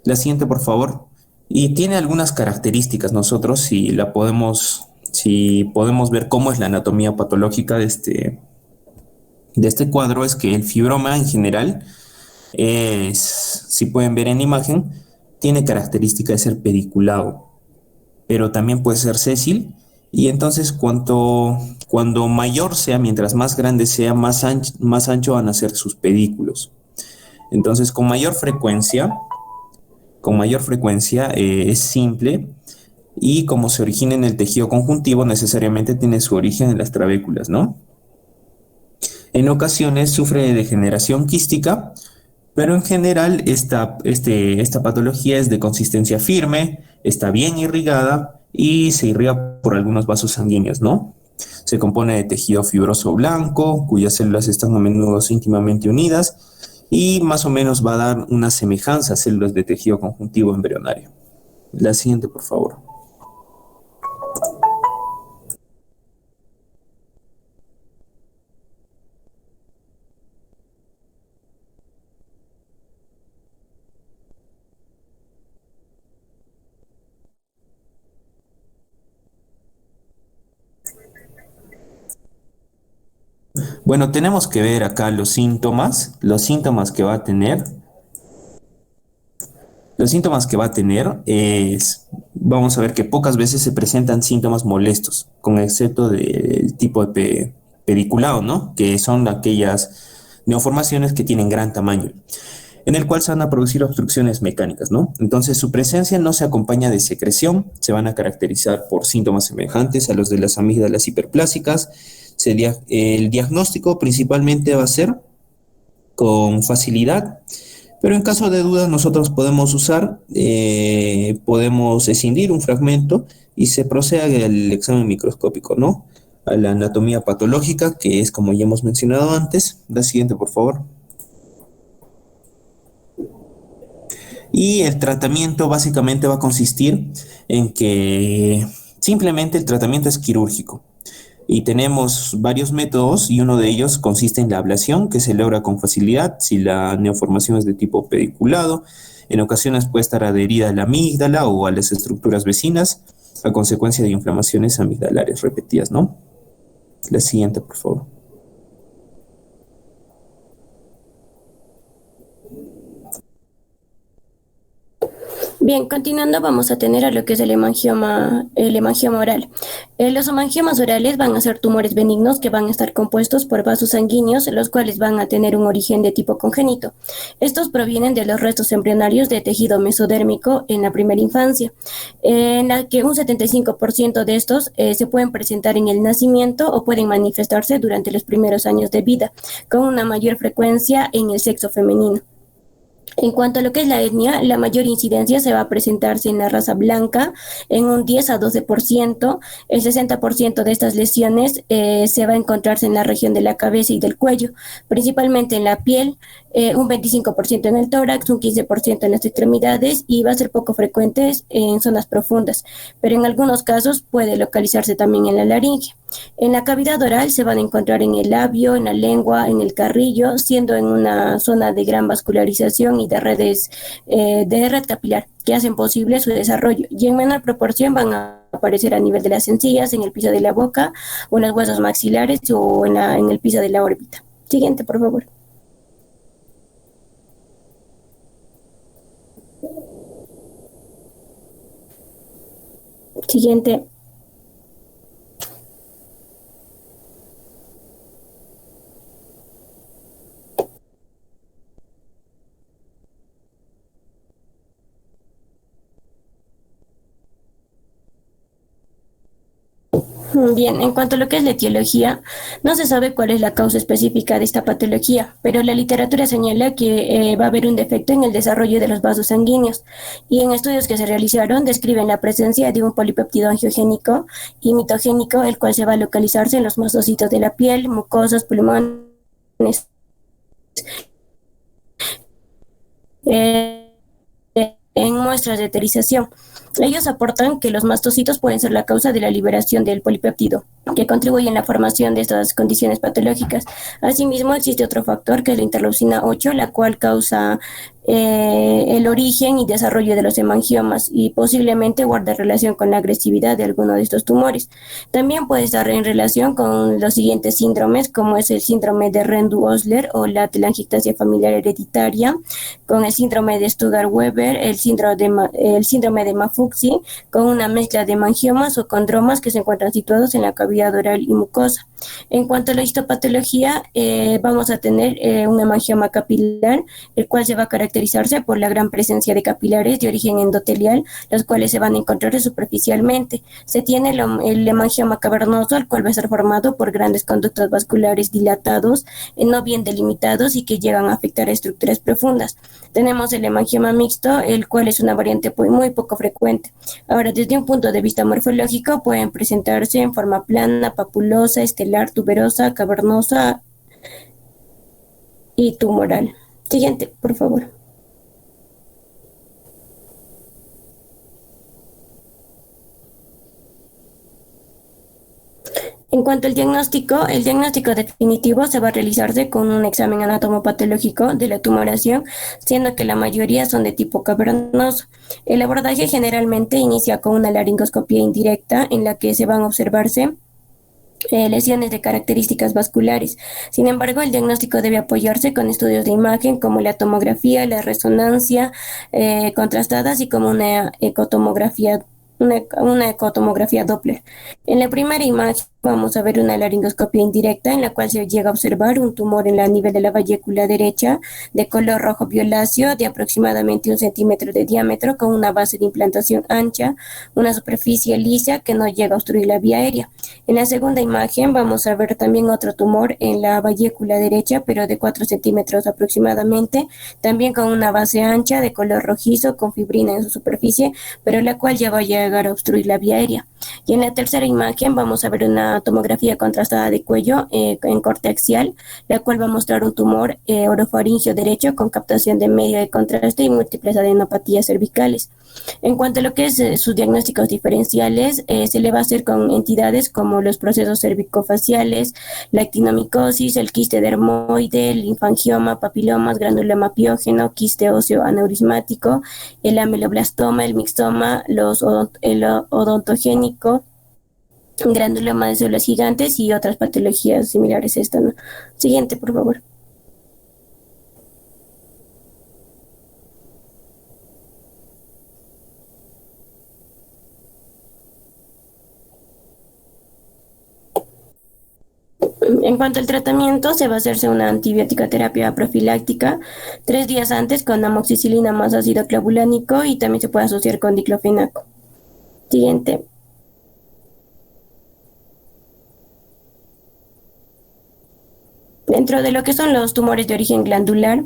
La siguiente, por favor. Y tiene algunas características. Nosotros, si podemos ver cómo es la anatomía patológica de este cuadro, es que el fibroma en general si pueden ver en imagen, tiene característica de ser pediculado, pero también puede ser sésil. Y entonces cuando mayor sea, mientras más grande sea, más ancho van a ser sus pedículos. Entonces con mayor frecuencia es simple y como se origina en el tejido conjuntivo, necesariamente tiene su origen en las trabéculas, ¿no? En ocasiones sufre de degeneración quística, pero en general esta patología es de consistencia firme, está bien irrigada y se irriga por algunos vasos sanguíneos, ¿no? Se compone de tejido fibroso blanco, cuyas células están a menudo íntimamente unidas y más o menos va a dar una semejanza a células de tejido conjuntivo embrionario. La siguiente, por favor. Bueno, tenemos que ver acá los síntomas que va a tener. Los síntomas que va a tener vamos a ver que pocas veces se presentan síntomas molestos, con excepto del tipo de pediculado, ¿no? Que son aquellas neoformaciones que tienen gran tamaño, en el cual se van a producir obstrucciones mecánicas, ¿no? Entonces su presencia no se acompaña de secreción, se van a caracterizar por síntomas semejantes a los de las amígdalas hiperplásicas, El diagnóstico principalmente va a ser con facilidad, pero en caso de dudas nosotros podemos escindir un fragmento y se procede al examen microscópico, ¿no? A la anatomía patológica, que es como ya hemos mencionado antes. La siguiente, por favor. Y el tratamiento básicamente va a consistir en que simplemente el tratamiento es quirúrgico. Y tenemos varios métodos y uno de ellos consiste en la ablación, que se logra con facilidad si la neoformación es de tipo pediculado. En ocasiones puede estar adherida a la amígdala o a las estructuras vecinas a consecuencia de inflamaciones amigdalares repetidas, ¿no? La siguiente, por favor. Bien, continuando vamos a tener a lo que es el hemangioma oral. Los hemangiomas orales van a ser tumores benignos que van a estar compuestos por vasos sanguíneos, los cuales van a tener un origen de tipo congénito. Estos provienen de los restos embrionarios de tejido mesodérmico en la primera infancia, en la que un 75% de estos se pueden presentar en el nacimiento o pueden manifestarse durante los primeros años de vida, con una mayor frecuencia en el sexo femenino. En cuanto a lo que es la etnia, la mayor incidencia se va a presentarse en la raza blanca en un 10 a 12%. El 60% de estas lesiones se va a encontrarse en la región de la cabeza y del cuello, principalmente en la piel, un 25% en el tórax, un 15% en las extremidades y va a ser poco frecuente en zonas profundas, pero en algunos casos puede localizarse también en la laringe. En la cavidad oral se van a encontrar en el labio, en la lengua, en el carrillo, siendo en una zona de gran vascularización y de red capilar que hacen posible su desarrollo, y en menor proporción van a aparecer a nivel de las encías, en el piso de la boca, o en los huesos maxilares o en el piso de la órbita. Siguiente, por favor. Siguiente. Bien, en cuanto a lo que es la etiología, no se sabe cuál es la causa específica de esta patología, pero la literatura señala que va a haber un defecto en el desarrollo de los vasos sanguíneos, y en estudios que se realizaron describen la presencia de un polipéptido angiogénico y mitogénico, el cual se va a localizarse en los mastocitos de la piel, mucosas, pulmones, en muestras de eterización. Ellos aportan que los mastocitos pueden ser la causa de la liberación del polipéptido, que contribuye en la formación de estas condiciones patológicas. Asimismo, existe otro factor que es la interleucina 8, la cual causa el origen y desarrollo de los hemangiomas y posiblemente guarda relación con la agresividad de alguno de estos tumores. También puede estar en relación con los siguientes síndromes, como es el síndrome de Rendu-Osler o la telangiectasia familiar hereditaria, con el síndrome de Stuttgart-Weber, el síndrome de Maffucci, con una mezcla de hemangiomas o condromas que se encuentran situados en la cavidad oral y mucosa. En cuanto a la histopatología, vamos a tener un hemangioma capilar, el cual se va a caracterizarse por la gran presencia de capilares de origen endotelial, los cuales se van a encontrar superficialmente. Se tiene el hemangioma cavernoso, el cual va a ser formado por grandes conductos vasculares dilatados, no bien delimitados y que llegan a afectar a estructuras profundas. Tenemos el hemangioma mixto, el cual es una variante muy poco frecuente. Ahora, desde un punto de vista morfológico, pueden presentarse en forma plana, papulosa, estelar, tuberosa, cavernosa y tumoral. Siguiente, por favor. En cuanto al diagnóstico, el diagnóstico definitivo se va a realizarse con un examen anatomopatológico de la tumoración, siendo que la mayoría son de tipo cavernoso. El abordaje generalmente inicia con una laringoscopía indirecta en la que se van a observarse lesiones de características vasculares. Sin embargo, el diagnóstico debe apoyarse con estudios de imagen como la tomografía, la resonancia contrastadas y como una ecotomografía Doppler. En la primera imagen vamos a ver una laringoscopia indirecta en la cual se llega a observar un tumor en el nivel de la vallécula derecha de color rojo violáceo de aproximadamente 1 centímetro de diámetro con una base de implantación ancha, una superficie lisa que no llega a obstruir la vía aérea. En la segunda imagen vamos a ver también otro tumor en la vallécula derecha, pero de 4 centímetros aproximadamente, también con una base ancha de color rojizo con fibrina en su superficie, pero la cual ya va a llegar a obstruir la vía aérea. Y en la tercera imagen vamos a ver una tomografía contrastada de cuello en corte axial, la cual va a mostrar un tumor orofaringio derecho con captación de medio de contraste y múltiples adenopatías cervicales. En cuanto a lo que es sus diagnósticos diferenciales, se le va a hacer con entidades como los procesos cervicofaciales, la actinomicosis, el quiste dermoide, el linfangioma, papilomas, granuloma piógeno, quiste óseo aneurismático, el ameloblastoma, el mixtoma, el odontogénico, granuloma de células gigantes y otras patologías similares a esta, ¿no? Siguiente, por favor. En cuanto al tratamiento, se va a hacerse una antibiótica terapia profiláctica 3 días antes con amoxicilina más ácido clavulánico y también se puede asociar con diclofenaco. Siguiente. Dentro de lo que son los tumores de origen glandular,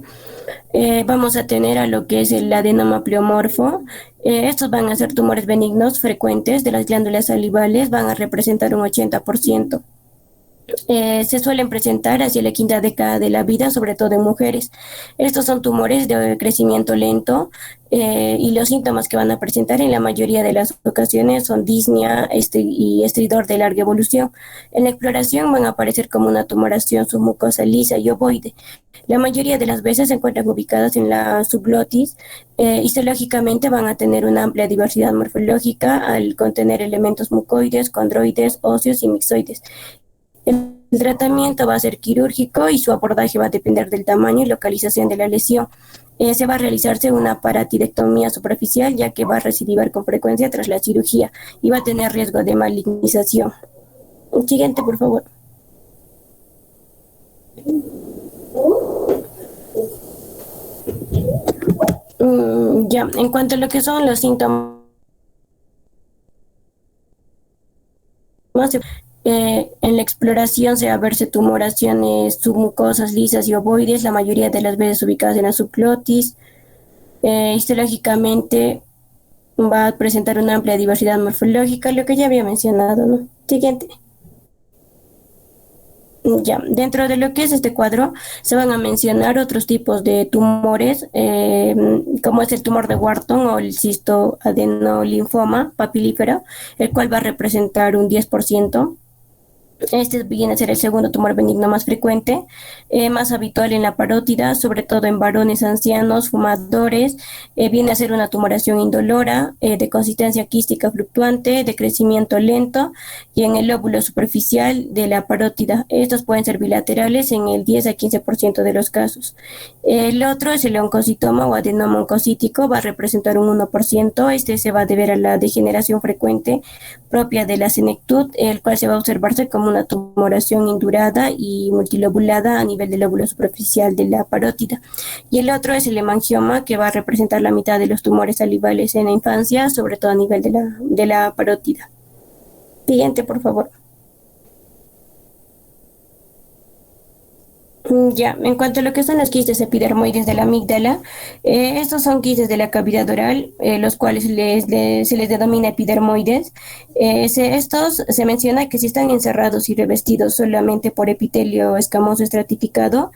vamos a tener a lo que es el adenoma pleomorfo. Estos van a ser tumores benignos frecuentes de las glándulas salivales, van a representar un 80%. Se suelen presentar hacia la quinta década de la vida, sobre todo en mujeres. Estos son tumores de crecimiento lento y los síntomas que van a presentar en la mayoría de las ocasiones son disnea y estridor de larga evolución. En la exploración van a aparecer como una tumoración submucosa lisa y ovoide. La mayoría de las veces se encuentran ubicadas en la subglotis. Histológicamente van a tener una amplia diversidad morfológica al contener elementos mucoides, condroides, óseos y mixoides. El tratamiento va a ser quirúrgico y su abordaje va a depender del tamaño y localización de la lesión. Se va a realizarse una paratidectomía superficial, ya que va a recidivar con frecuencia tras la cirugía y va a tener riesgo de malignización. Siguiente, por favor. Ya, en cuanto a lo que son los síntomas, en la exploración se va a verse tumoraciones submucosas lisas y ovoides, la mayoría de las veces ubicadas en la subglotis. Histológicamente va a presentar una amplia diversidad morfológica, lo que ya había mencionado, ¿no? Siguiente. Ya, dentro de lo que es este cuadro se van a mencionar otros tipos de tumores, como es el tumor de Wharton o el cistoadenolinfoma papilífero, el cual va a representar un 10%. Este viene a ser el segundo tumor benigno más frecuente, más habitual en la parótida, sobre todo en varones ancianos, fumadores. Viene a ser una tumoración indolora, de consistencia quística fluctuante, de crecimiento lento y en el lóbulo superficial de la parótida. Estos pueden ser bilaterales en el 10 a 15% de los casos. El otro es el oncocitoma o adenoma oncocítico, va a representar un 1%. Este se va a deber a la degeneración frecuente propia de la senectud, el cual se va a observarse como una tumoración indurada y multilobulada a nivel del lóbulo superficial de la parótida. Y el otro es el hemangioma, que va a representar la mitad de los tumores salivales en la infancia, sobre todo a nivel de la parótida. Siguiente, por favor. Ya, en cuanto a lo que son los quistes epidermoides de la amígdala, estos son quistes de la cavidad oral, los cuales se les denomina epidermoides. Estos se menciona que si están encerrados y revestidos solamente por epitelio escamoso estratificado,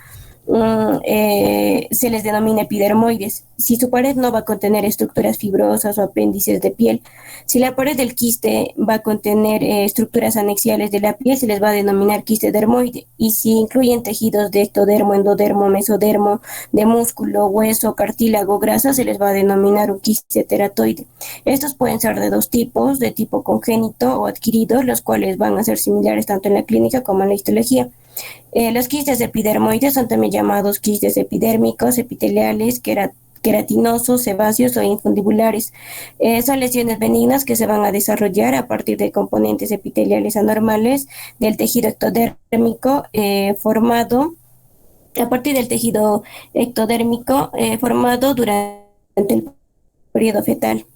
se les denomina epidermoides. Si su pared no va a contener estructuras fibrosas o apéndices de piel, si la pared del quiste va a contener estructuras anexiales de la piel, se les va a denominar quiste dermoide. Y si incluyen tejidos de ectodermo, endodermo, mesodermo, de músculo, hueso, cartílago, grasa, se les va a denominar un quiste teratoide. Estos pueden ser de dos tipos, de tipo congénito o adquirido, los cuales van a ser similares tanto en la clínica como en la histología. Los quistes epidermoides son también llamados quistes epidérmicos, epiteliales, queratinosos, sebáceos o infundibulares. Son lesiones benignas que se van a desarrollar a partir de componentes epiteliales anormales del tejido ectodérmico formado a partir del tejido ectodérmico formado durante el periodo fetal.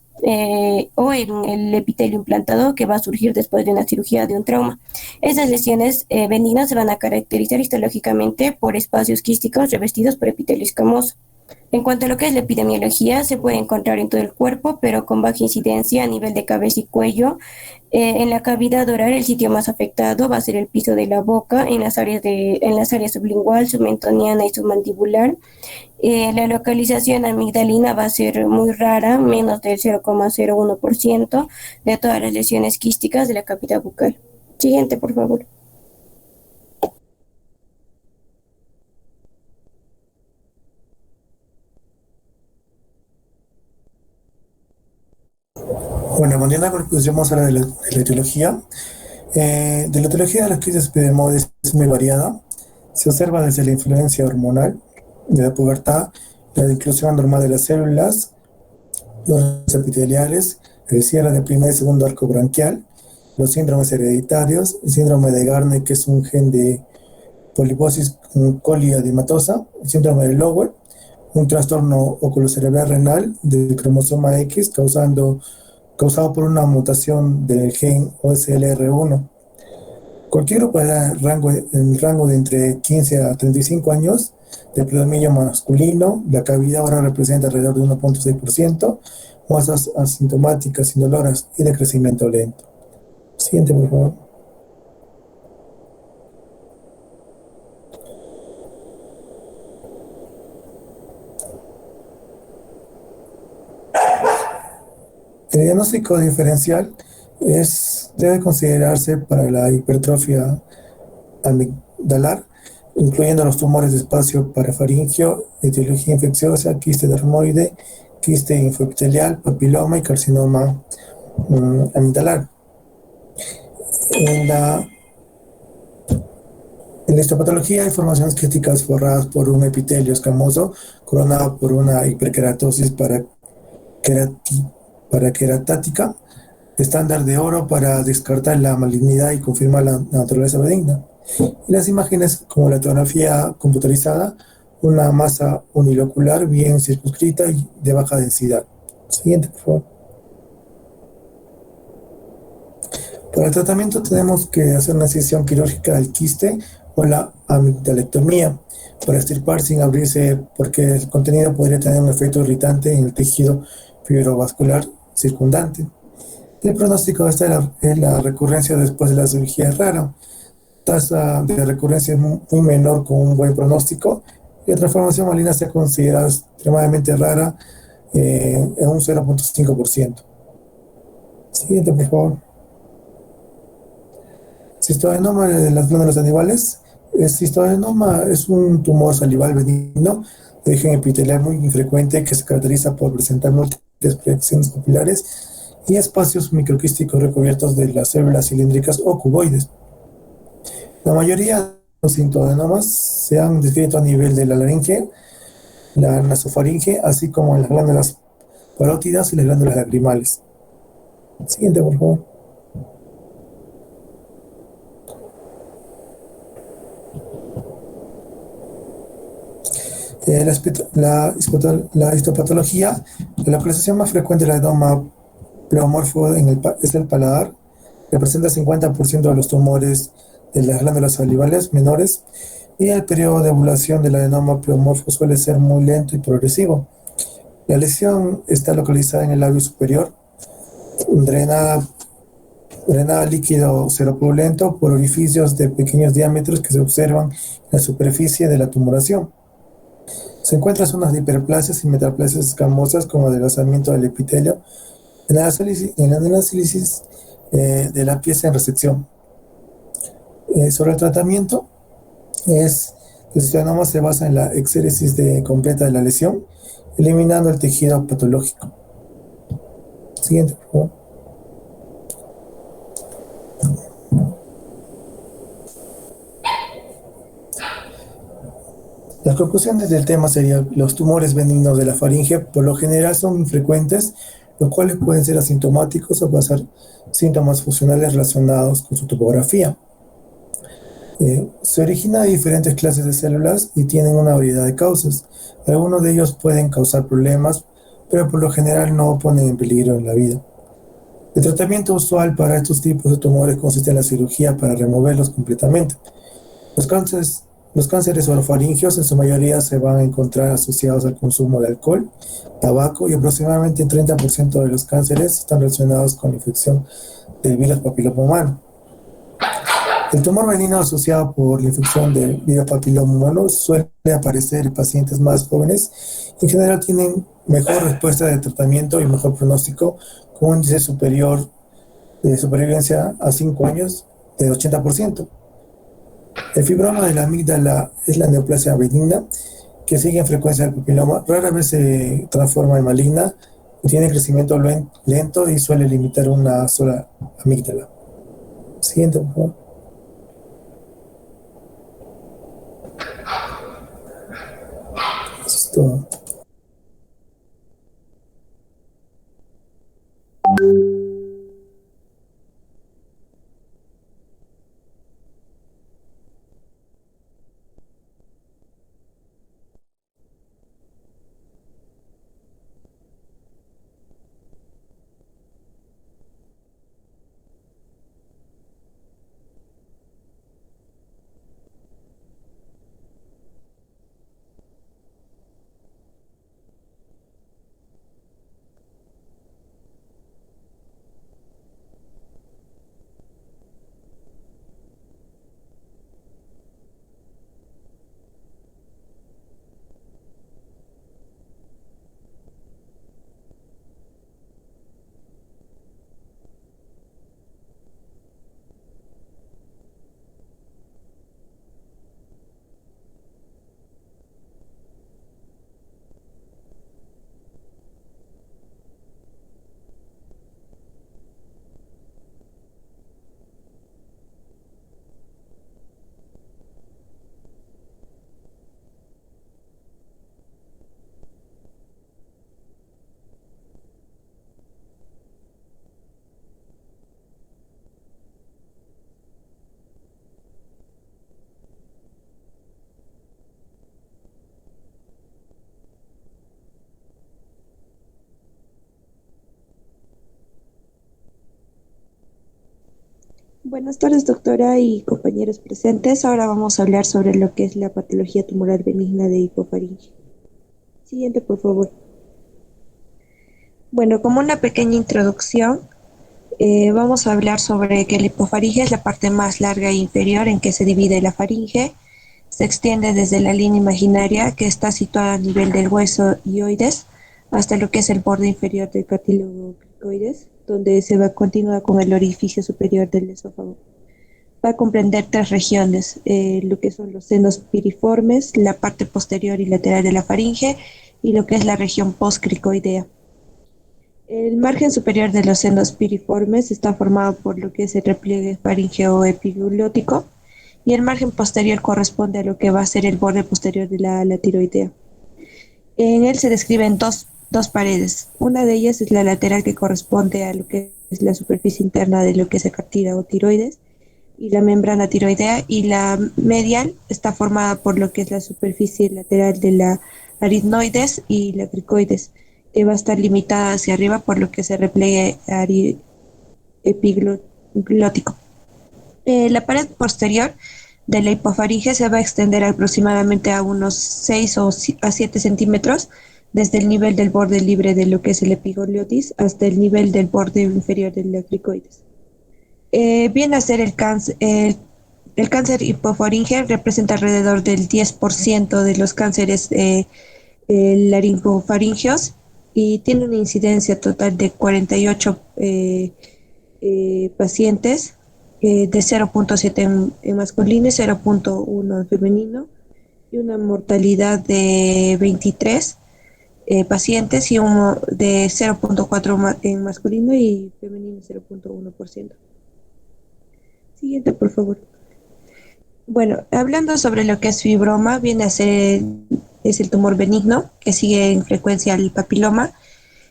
O en el epitelio implantado que va a surgir después de una cirugía de un trauma. Esas lesiones benignas se van a caracterizar histológicamente por espacios quísticos revestidos por epitelio escamoso. En cuanto a lo que es la epidemiología, se puede encontrar en todo el cuerpo, pero con baja incidencia a nivel de cabeza y cuello. En la cavidad oral, el sitio más afectado va a ser el piso de la boca, en las áreas sublingual, submentoniana y submandibular. La localización amigdalina va a ser muy rara, menos del 0,01% de todas las lesiones quísticas de la cavidad bucal. Siguiente, por favor. Bueno, continuando con vamos a hablar de la etiología. De la etiología de las crisis epidermoides es muy variada. Se observa desde la influencia hormonal, de la pubertad, la inclusión normal de las células, los epiteliales, el cierre del primer y segundo arco branquial, los síndromes hereditarios, el síndrome de Garner, que es un gen de poliposis coliadimatosa, el síndrome de Lower, un trastorno oculocerebral renal del cromosoma X causado por una mutación del gen OSLR1. Cualquier grupo en el rango de entre 15 a 35 años de predominio masculino, la cavidad ahora representa alrededor de 1,6%, masas asintomáticas, indoloras y de crecimiento lento. Siguiente, por favor. El diagnóstico diferencial debe considerarse para la hipertrofia amigdalar, incluyendo los tumores de espacio parafaringio, etiología infecciosa, quiste dermoide, quiste infoepitelial, papiloma y carcinoma amigdalar. En la histopatología hay formaciones críticas forradas por un epitelio escamoso coronado por una hiperkeratosis paraqueratática, estándar de oro para descartar la malignidad y confirmar la naturaleza benigna. Y las imágenes, como la tomografía computarizada, una masa unilocular bien circunscrita y de baja densidad. Siguiente, por favor. Para el tratamiento tenemos que hacer una incisión quirúrgica del quiste o la amigdalectomía para extirpar sin abrirse, porque el contenido podría tener un efecto irritante en el tejido fibrovascular circundante. El pronóstico es la recurrencia después de la cirugía es rara. Tasa de recurrencia es muy menor con un buen pronóstico y la transformación maligna se considera extremadamente rara en un 0,5%. Siguiente, por favor. Cistoadenoma de las glándulas salivales. El cistoadenoma es un tumor salival benigno de origen epitelial muy infrecuente que se caracteriza por presentar múltiples proyecciones pupilares y espacios microquísticos recubiertos de las células cilíndricas o cuboides. La mayoría de los cistoadenomas se han descrito a nivel de la laringe, la nasofaringe, así como en las glándulas parótidas y las glándulas lacrimales. Siguiente, por favor. La histopatología, la localización más frecuente del adenoma pleomorfo es el paladar, representa 50% de los tumores de las glándulas salivales menores, y el periodo de ovulación del adenoma pleomorfo suele ser muy lento y progresivo. La lesión está localizada en el labio superior, drenada líquido seropurulento por orificios de pequeños diámetros que se observan en la superficie de la tumoración. Se encuentran zonas de hiperplasias y metaplasias escamosas como adelgazamiento del epitelio en la análisis de la pieza en resección. Sobre el tratamiento, el cistoadenoma se basa en la exéresis completa de la lesión, eliminando el tejido patológico. Siguiente, por favor. Las conclusiones del tema serían: los tumores benignos de la faringe por lo general son infrecuentes, los cuales pueden ser asintomáticos o pasar síntomas funcionales relacionados con su topografía. Se origina de diferentes clases de células y tienen una variedad de causas. Algunos de ellos pueden causar problemas, pero por lo general no ponen en peligro la vida. El tratamiento usual para estos tipos de tumores consiste en la cirugía para removerlos completamente. Los cánceres orofaringeos en su mayoría se van a encontrar asociados al consumo de alcohol, tabaco, y aproximadamente el 30% de los cánceres están relacionados con la infección del virus papiloma humano. El tumor benigno asociado por la infección del virus papiloma humano suele aparecer en pacientes más jóvenes y en general tienen mejor respuesta de tratamiento y mejor pronóstico, con un índice superior de supervivencia a 5 años del 80%. El fibroma de la amígdala es la neoplasia benigna, que sigue en frecuencia del papiloma, rara vez se transforma en maligna, tiene crecimiento lento y suele limitar una sola amígdala. Siguiente, por favor. Eso es todo. Buenas tardes, doctora y compañeros presentes. Ahora vamos a hablar sobre lo que es la patología tumoral benigna de hipofaringe. Siguiente, por favor. Bueno, como una pequeña introducción, vamos a hablar sobre que la hipofaringe es la parte más larga e inferior en que se divide la faringe. Se extiende desde la línea imaginaria, que está situada a nivel del hueso hioides, hasta lo que es el borde inferior del cartílago cricoides, donde se va continua con el orificio superior del esófago. Va a comprender 3 regiones, lo que son los senos piriformes, la parte posterior y lateral de la faringe, y lo que es la región postcricoidea. El margen superior de los senos piriformes está formado por lo que es el repliegue faríngeo epiglótico, y el margen posterior corresponde a lo que va a ser el borde posterior de la tiroidea. En él se describen dos paredes. Una de ellas es la lateral, que corresponde a lo que es la superficie interna de lo que es el cartílago tiroides y la membrana tiroidea, y la medial está formada por lo que es la superficie lateral de la aritenoides y la cricoides, que va a estar limitada hacia arriba por lo que se repliegue epiglótico. La pared posterior de la hipofaringe se va a extender aproximadamente a unos 6 o a 7 centímetros desde el nivel del borde libre de lo que es el epiglottis hasta el nivel del borde inferior de la cricoides. Viene a ser el cáncer hipofaringe representa alrededor del 10% de los cánceres laringofaringeos, y tiene una incidencia total de 48 pacientes, de 0.7 en masculino y 0.1 en femenino, y una mortalidad de 23 pacientes, y uno de 0.4 en masculino y femenino 0.1%. Siguiente, por favor. Bueno, hablando sobre lo que es fibroma, viene a ser, es el tumor benigno que sigue en frecuencia al papiloma.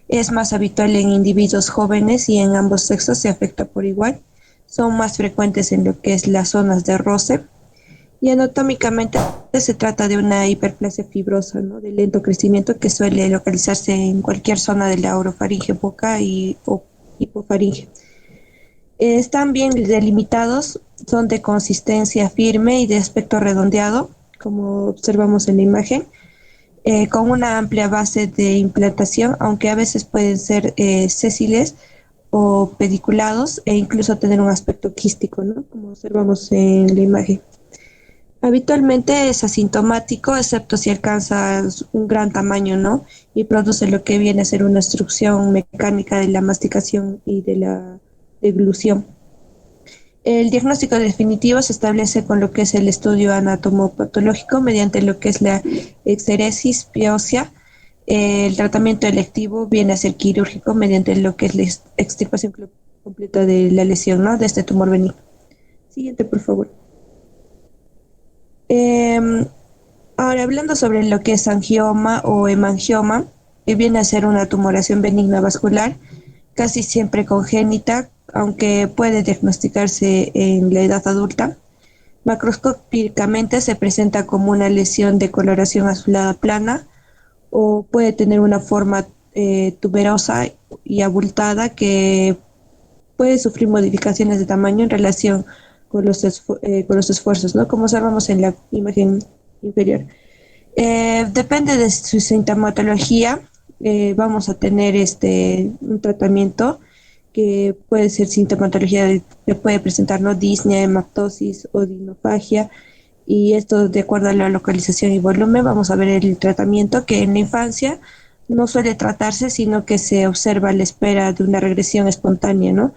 Es más habitual en individuos jóvenes y en ambos sexos se afecta por igual. Son más frecuentes en lo que es las zonas de roce y anatómicamente se trata de una hiperplasia fibrosa, ¿no? De lento crecimiento que suele localizarse en cualquier zona de la orofaringe, boca y o hipofaringe. Están bien delimitados, son de consistencia firme y de aspecto redondeado, como observamos en la imagen, con una amplia base de implantación, aunque a veces pueden ser sésiles o pediculados e incluso tener un aspecto quístico, ¿no? Como observamos en la imagen. Habitualmente es asintomático, excepto si alcanza un gran tamaño, ¿no? Y produce lo que viene a ser una obstrucción mecánica de la masticación y de la deglución. El diagnóstico definitivo se establece con lo que es el estudio anatomopatológico mediante lo que es la exeresis biopsia. El tratamiento electivo viene a ser quirúrgico mediante lo que es la extirpación completa de la lesión, ¿no? De este tumor benigno. Siguiente, por favor. Eh, Ahora, hablando sobre lo que es angioma o hemangioma, que viene a ser una tumoración benigna vascular, casi siempre congénita, aunque puede diagnosticarse en la edad adulta. Macroscópicamente se presenta como una lesión de coloración azulada plana o puede tener una forma tuberosa y abultada que puede sufrir modificaciones de tamaño en relación con los esfuerzos, ¿no? Como observamos en la imagen inferior. Depende de su sintomatología, vamos a tener un tratamiento que puede ser que puede presentar, ¿no? Disnea, hematosis o dinofagia, y esto de acuerdo a la localización y volumen. Vamos a ver el tratamiento que en la infancia no suele tratarse, sino que se observa a la espera de una regresión espontánea, ¿no?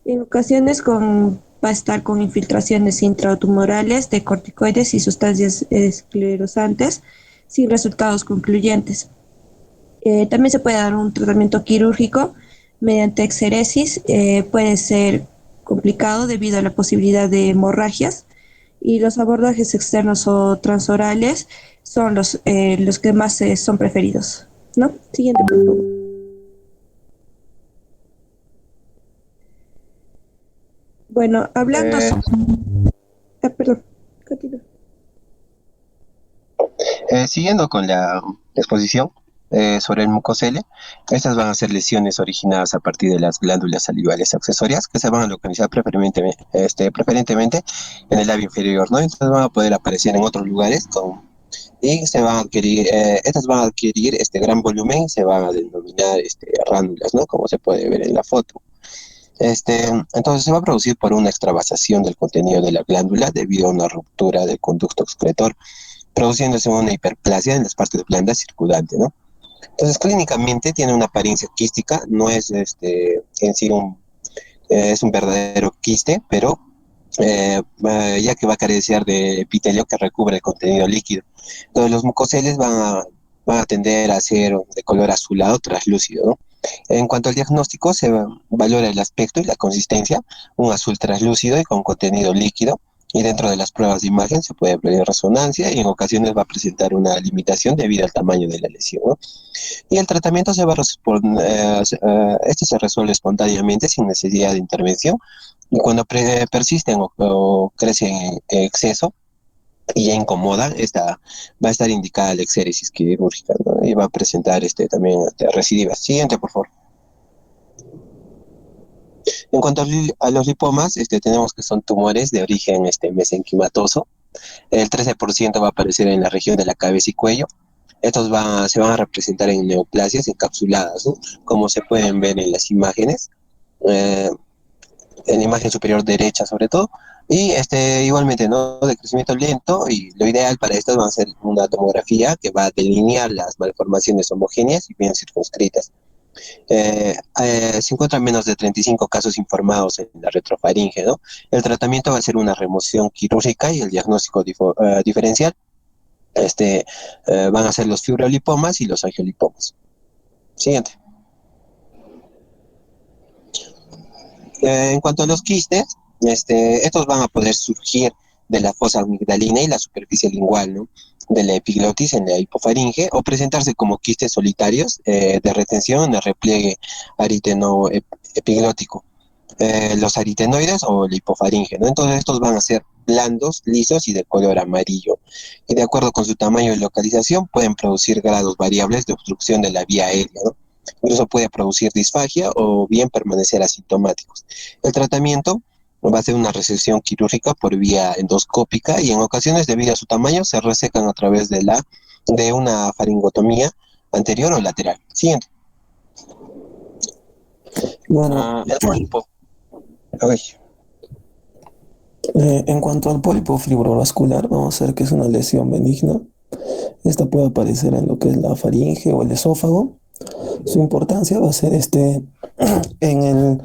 En ocasiones va a estar con infiltraciones intratumorales de corticoides y sustancias esclerosantes sin resultados concluyentes. También se puede dar un tratamiento quirúrgico mediante exeresis. Puede ser complicado debido a la posibilidad de hemorragias y los abordajes externos o transorales son los que más son preferidos, ¿no? Siguiente, por favor. Bueno, hablando Eh, perdón, continúa. Siguiendo con la exposición sobre el mucosele, estas van a ser lesiones originadas a partir de las glándulas salivales accesorias que se van a localizar preferentemente en el labio inferior, ¿no? Entonces van a poder aparecer en otros lugares y se van a adquirir, estas van a adquirir este gran volumen y se van a denominar ránulas, ¿no? Como se puede ver en la foto. Entonces se va a producir por una extravasación del contenido de la glándula debido a una ruptura del conducto excretor, produciéndose una hiperplasia en las partes blandas circundantes, ¿no? Entonces, clínicamente tiene una apariencia quística, no es en sí es un verdadero quiste, pero ya que va a carecer de epitelio que recubre el contenido líquido. Entonces, los mucoceles van a tender a ser de color azulado translúcido, ¿no? En cuanto al diagnóstico, se valora el aspecto y la consistencia, un azul translúcido y con contenido líquido, y dentro de las pruebas de imagen se puede ver resonancia y en ocasiones va a presentar una limitación debido al tamaño de la lesión, ¿no? Y el tratamiento este se resuelve espontáneamente sin necesidad de intervención, y cuando persisten o crecen en exceso y ya incomodan, esta va a estar indicada la exéresis quirúrgica, ¿no? Y va a presentar también recidivas. Siguiente, por favor. En cuanto a los lipomas, tenemos que son tumores de origen mesenquimatoso. El 13% va a aparecer en la región de la cabeza y cuello. Se van a representar en neoplasias encapsuladas, ¿no? Como se pueden ver en las imágenes, eh, en la imagen superior derecha sobre todo. Y igualmente, ¿no? De crecimiento lento, y lo ideal para estas va a ser una tomografía que va a delinear las malformaciones homogéneas y bien circunscritas. Se encuentran menos de 35 casos informados en la retrofaringe, ¿no? El tratamiento va a ser una remoción quirúrgica y el diagnóstico diferencial van a ser los fibrolipomas y los angiolipomas. Siguiente. En cuanto a los quistes, estos van a poder surgir de la fosa amigdalina y la superficie lingual, ¿no?, de la epiglotis en la hipofaringe, o presentarse como quistes solitarios de retención en el repliegue ariteno-epiglótico, los aritenoides o la hipofaringe, ¿no? Entonces estos van a ser blandos, lisos y de color amarillo. Y de acuerdo con su tamaño y localización pueden producir grados variables de obstrucción de la vía aérea, ¿no? Incluso puede producir disfagia o bien permanecer asintomáticos. El tratamiento va a ser una resección quirúrgica por vía endoscópica y en ocasiones, debido a su tamaño, se resecan a través de una faringotomía anterior o lateral. Siguiente. Bueno, El pólipo. Ay. en cuanto al pólipo fibrovascular, vamos a ver que es una lesión benigna. Esta puede aparecer en lo que es la faringe o el esófago. Su importancia va a ser en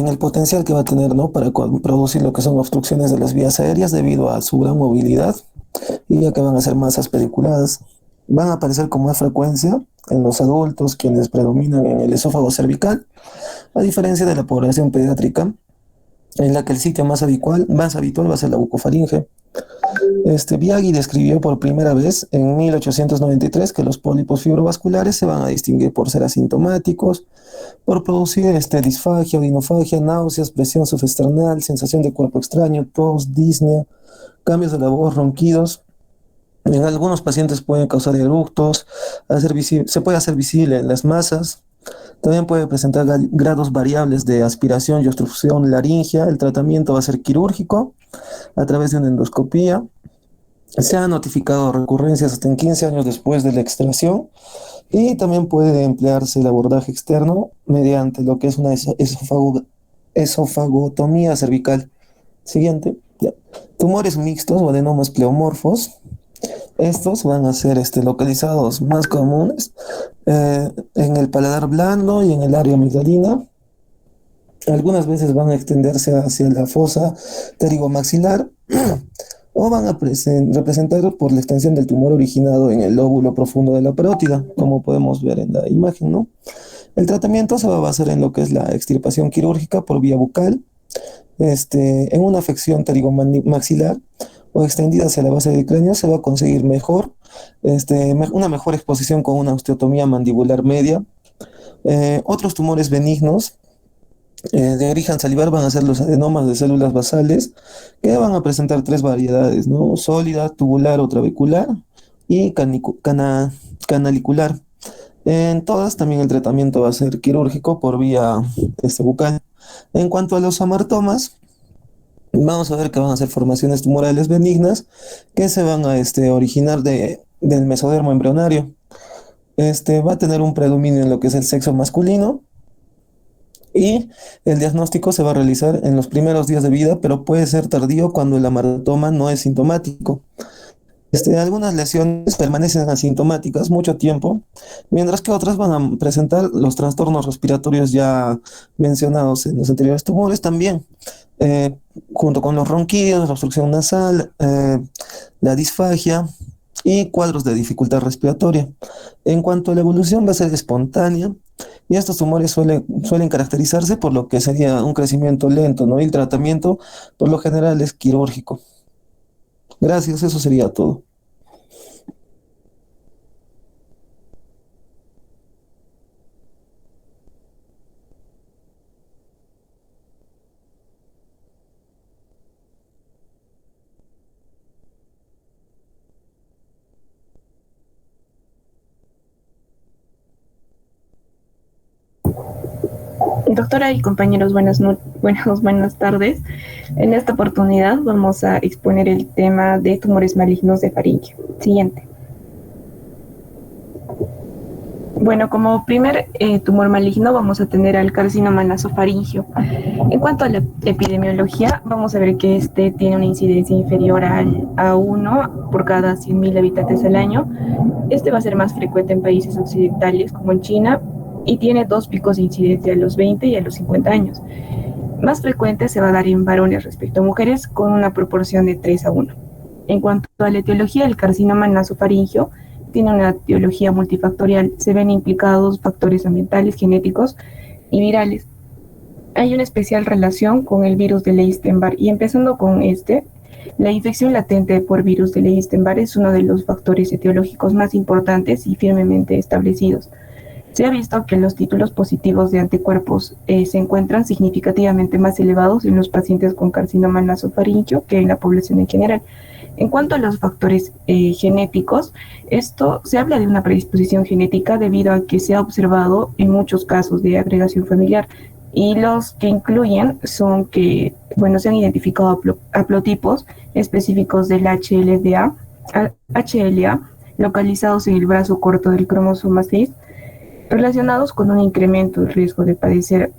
el potencial que va a tener, ¿no?, para producir lo que son obstrucciones de las vías aéreas debido a su gran movilidad, y ya que van a ser masas pediculadas. Van a aparecer con más frecuencia en los adultos, quienes predominan en el esófago cervical, a diferencia de la población pediátrica, en la que el sitio más habitual va a ser la bucofaringe. Biaggi describió por primera vez en 1893 que los pólipos fibrovasculares se van a distinguir por ser asintomáticos, por producir disfagia, odinofagia, náuseas, presión subesternal, sensación de cuerpo extraño, tos, disnea, cambios de la voz, ronquidos. En algunos pacientes pueden causar eructos, se puede hacer visible en las masas. También puede presentar grados variables de aspiración y obstrucción laringea. El tratamiento va a ser quirúrgico a través de una endoscopía. Se han notificado recurrencias hasta en 15 años después de la extracción, y también puede emplearse el abordaje externo mediante lo que es una esofagotomía cervical. Siguiente. Ya. Tumores mixtos o adenomas pleomorfos. Estos van a ser localizados más comunes en el paladar blando y en el área amigdalina. Algunas veces van a extenderse hacia la fosa pterigomaxilar o van a representar por la extensión del tumor originado en el lóbulo profundo de la parótida, como podemos ver en la imagen, ¿no? El tratamiento se va a basar en lo que es la extirpación quirúrgica por vía bucal, en una afección pterigomaxilar o extendida hacia la base del cráneo. Se va a conseguir una mejor exposición con una osteotomía mandibular media. Otros tumores benignos de origen salivar van a ser los adenomas de células basales, que van a presentar tres variedades, ¿no? Sólida, tubular o trabecular y canalicular. En todas también el tratamiento va a ser quirúrgico por vía bucal. En cuanto a los amartomas, vamos a ver que van a ser formaciones tumorales benignas que se van a originar del mesodermo embrionario. Va a tener un predominio en lo que es el sexo masculino, y el diagnóstico se va a realizar en los primeros días de vida, pero puede ser tardío cuando el amartoma no es sintomático. Algunas lesiones permanecen asintomáticas mucho tiempo, mientras que otras van a presentar los trastornos respiratorios ya mencionados en los anteriores tumores también, junto con los ronquidos, la obstrucción nasal, la disfagia y cuadros de dificultad respiratoria. En cuanto a la evolución, va a ser espontánea, y estos tumores suelen caracterizarse por lo que sería un crecimiento lento, ¿no? Y el tratamiento por lo general es quirúrgico. Gracias, eso sería todo. Doctora y compañeros, buenas tardes. En esta oportunidad vamos a exponer el tema de tumores malignos de faringe. Siguiente. Bueno, como primer tumor maligno vamos a tener al carcinoma nasofaringeo. En cuanto a la epidemiología, vamos a ver que este tiene una incidencia inferior a 1 por cada 100.000 habitantes al año. Este va a ser más frecuente en países occidentales como en China, y tiene 2 picos de incidencia a los 20 y a los 50 años. Más frecuente se va a dar en varones respecto a mujeres, con una proporción de 3:1. En cuanto a la etiología, el carcinoma nasofaringeo tiene una etiología multifactorial. Se ven implicados factores ambientales, genéticos y virales. Hay una especial relación con el virus de Epstein-Barr, y empezando con La infección latente por virus de Epstein-Barr es uno de los factores etiológicos más importantes y firmemente establecidos. Se ha visto que los títulos positivos de anticuerpos se encuentran significativamente más elevados en los pacientes con carcinoma nasofaríngeo que en la población en general. En cuanto a los factores genéticos, esto se habla de una predisposición genética debido a que se ha observado en muchos casos de agregación familiar, y los que incluyen son que, se han identificado haplotipos específicos del HLA localizados en el brazo corto del cromosoma 6, relacionados con un incremento del riesgo de padecer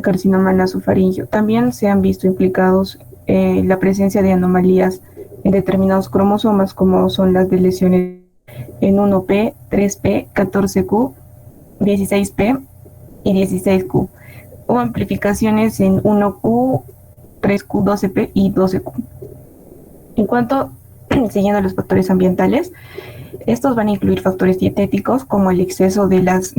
carcinoma nasofaríngeo. También se han visto implicados la presencia de anomalías en determinados cromosomas, como son las de lesiones en 1P, 3P, 14Q, 16P y 16Q, o amplificaciones en 1Q, 3Q, 12P y 12Q. En cuanto, siguiendo los factores ambientales, estos van a incluir factores dietéticos como el exceso de las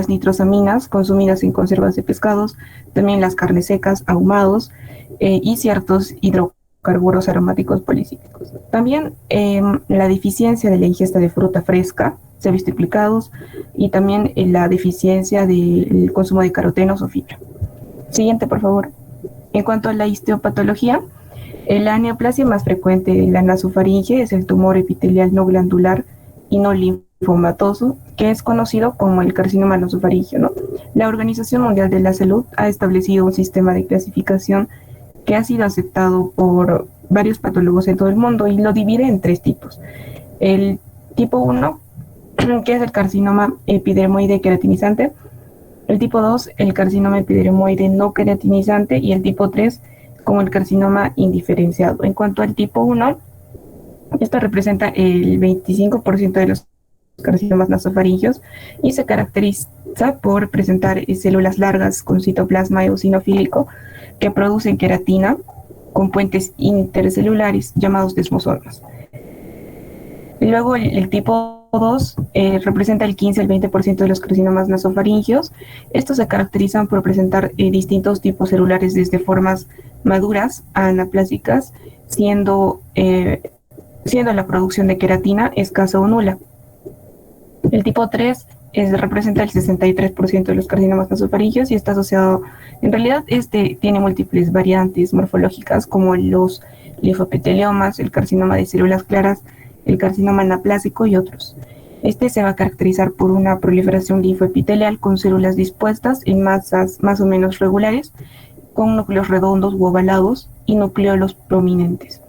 nitrosaminas consumidas en conservas de pescados, también las carnes secas, ahumados y ciertos hidrocarburos aromáticos policíclicos. También la deficiencia de la ingesta de fruta fresca se ha visto implicados, y también la deficiencia del consumo de carotenos o fibra. Siguiente, por favor. En cuanto a la histiopatología, la neoplasia más frecuente de la nasofaringe es el tumor epitelial no glandular y no linfomatoso, que es conocido como el carcinoma nasofaríngeo, ¿no? La Organización Mundial de la Salud ha establecido un sistema de clasificación que ha sido aceptado por varios patólogos en todo el mundo y lo divide en 3 tipos. El tipo 1, que es el carcinoma epidermoide queratinizante; el tipo 2, el carcinoma epidermoide no queratinizante; y el tipo 3, como el carcinoma indiferenciado. En cuanto al tipo 1, esto representa el 25% de los carcinomas nasofaringios y se caracteriza por presentar células largas con citoplasma eosinofílico que producen queratina con puentes intercelulares llamados desmosomas. Luego el tipo 2 representa el 15 al 20% de los carcinomas nasofaringios. Estos se caracterizan por presentar distintos tipos celulares, desde formas maduras a anaplásicas, siendo la producción de queratina escasa o nula. El tipo 3 representa el 63% de los carcinomas nasofaringios y está asociado, en realidad tiene múltiples variantes morfológicas como los linfopiteliomas, el carcinoma de células claras, el carcinoma anaplásico y otros. Se va a caracterizar por una proliferación linfoepitelial con células dispuestas en masas más o menos regulares, con núcleos redondos u ovalados y nucleolos prominentes.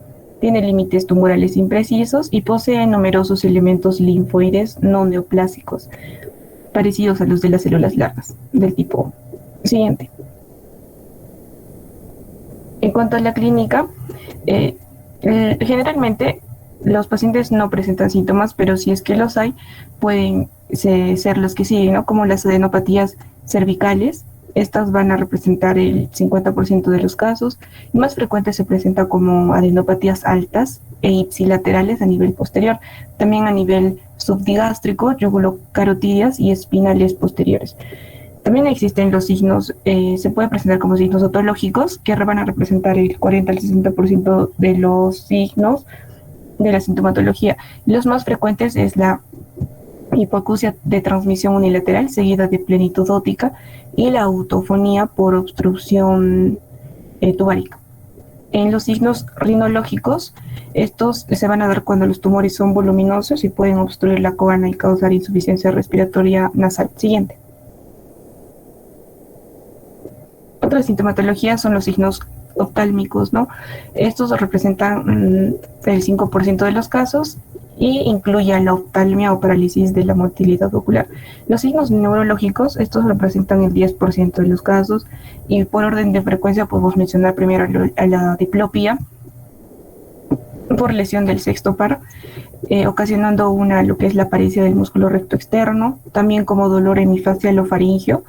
Tiene límites tumorales imprecisos y posee numerosos elementos linfoides no neoplásicos, parecidos a los de las células largas, del tipo siguiente. En cuanto a la clínica, generalmente los pacientes no presentan síntomas, pero si es que los hay, pueden ser los que siguen, ¿no? Como las adenopatías cervicales. Estas van a representar el 50% de los casos. Más frecuente se presenta como adenopatías altas e ipsilaterales a nivel posterior, también a nivel subdigástrico, yugulocarotidias y espinales posteriores. También existen los signos, se puede presentar como signos otológicos, que van a representar el 40 al 60% de los signos de la sintomatología. Los más frecuentes es la hipoacusia de transmisión unilateral seguida de plenitud óptica y la autofonía por obstrucción tubárica. En los signos rinológicos, estos se van a dar cuando los tumores son voluminosos y pueden obstruir la coana y causar insuficiencia respiratoria nasal. Siguiente. Otra sintomatología son los signos oftálmicos, ¿no? Estos representan el 5% de los casos y incluyen la oftalmia o parálisis de la motilidad ocular. Los signos neurológicos, estos representan el 10% de los casos, y por orden de frecuencia podemos mencionar primero a la diplopía por lesión del sexto par, ocasionando lo que es la paresia del músculo recto externo, también como dolor hemifacial o faringio,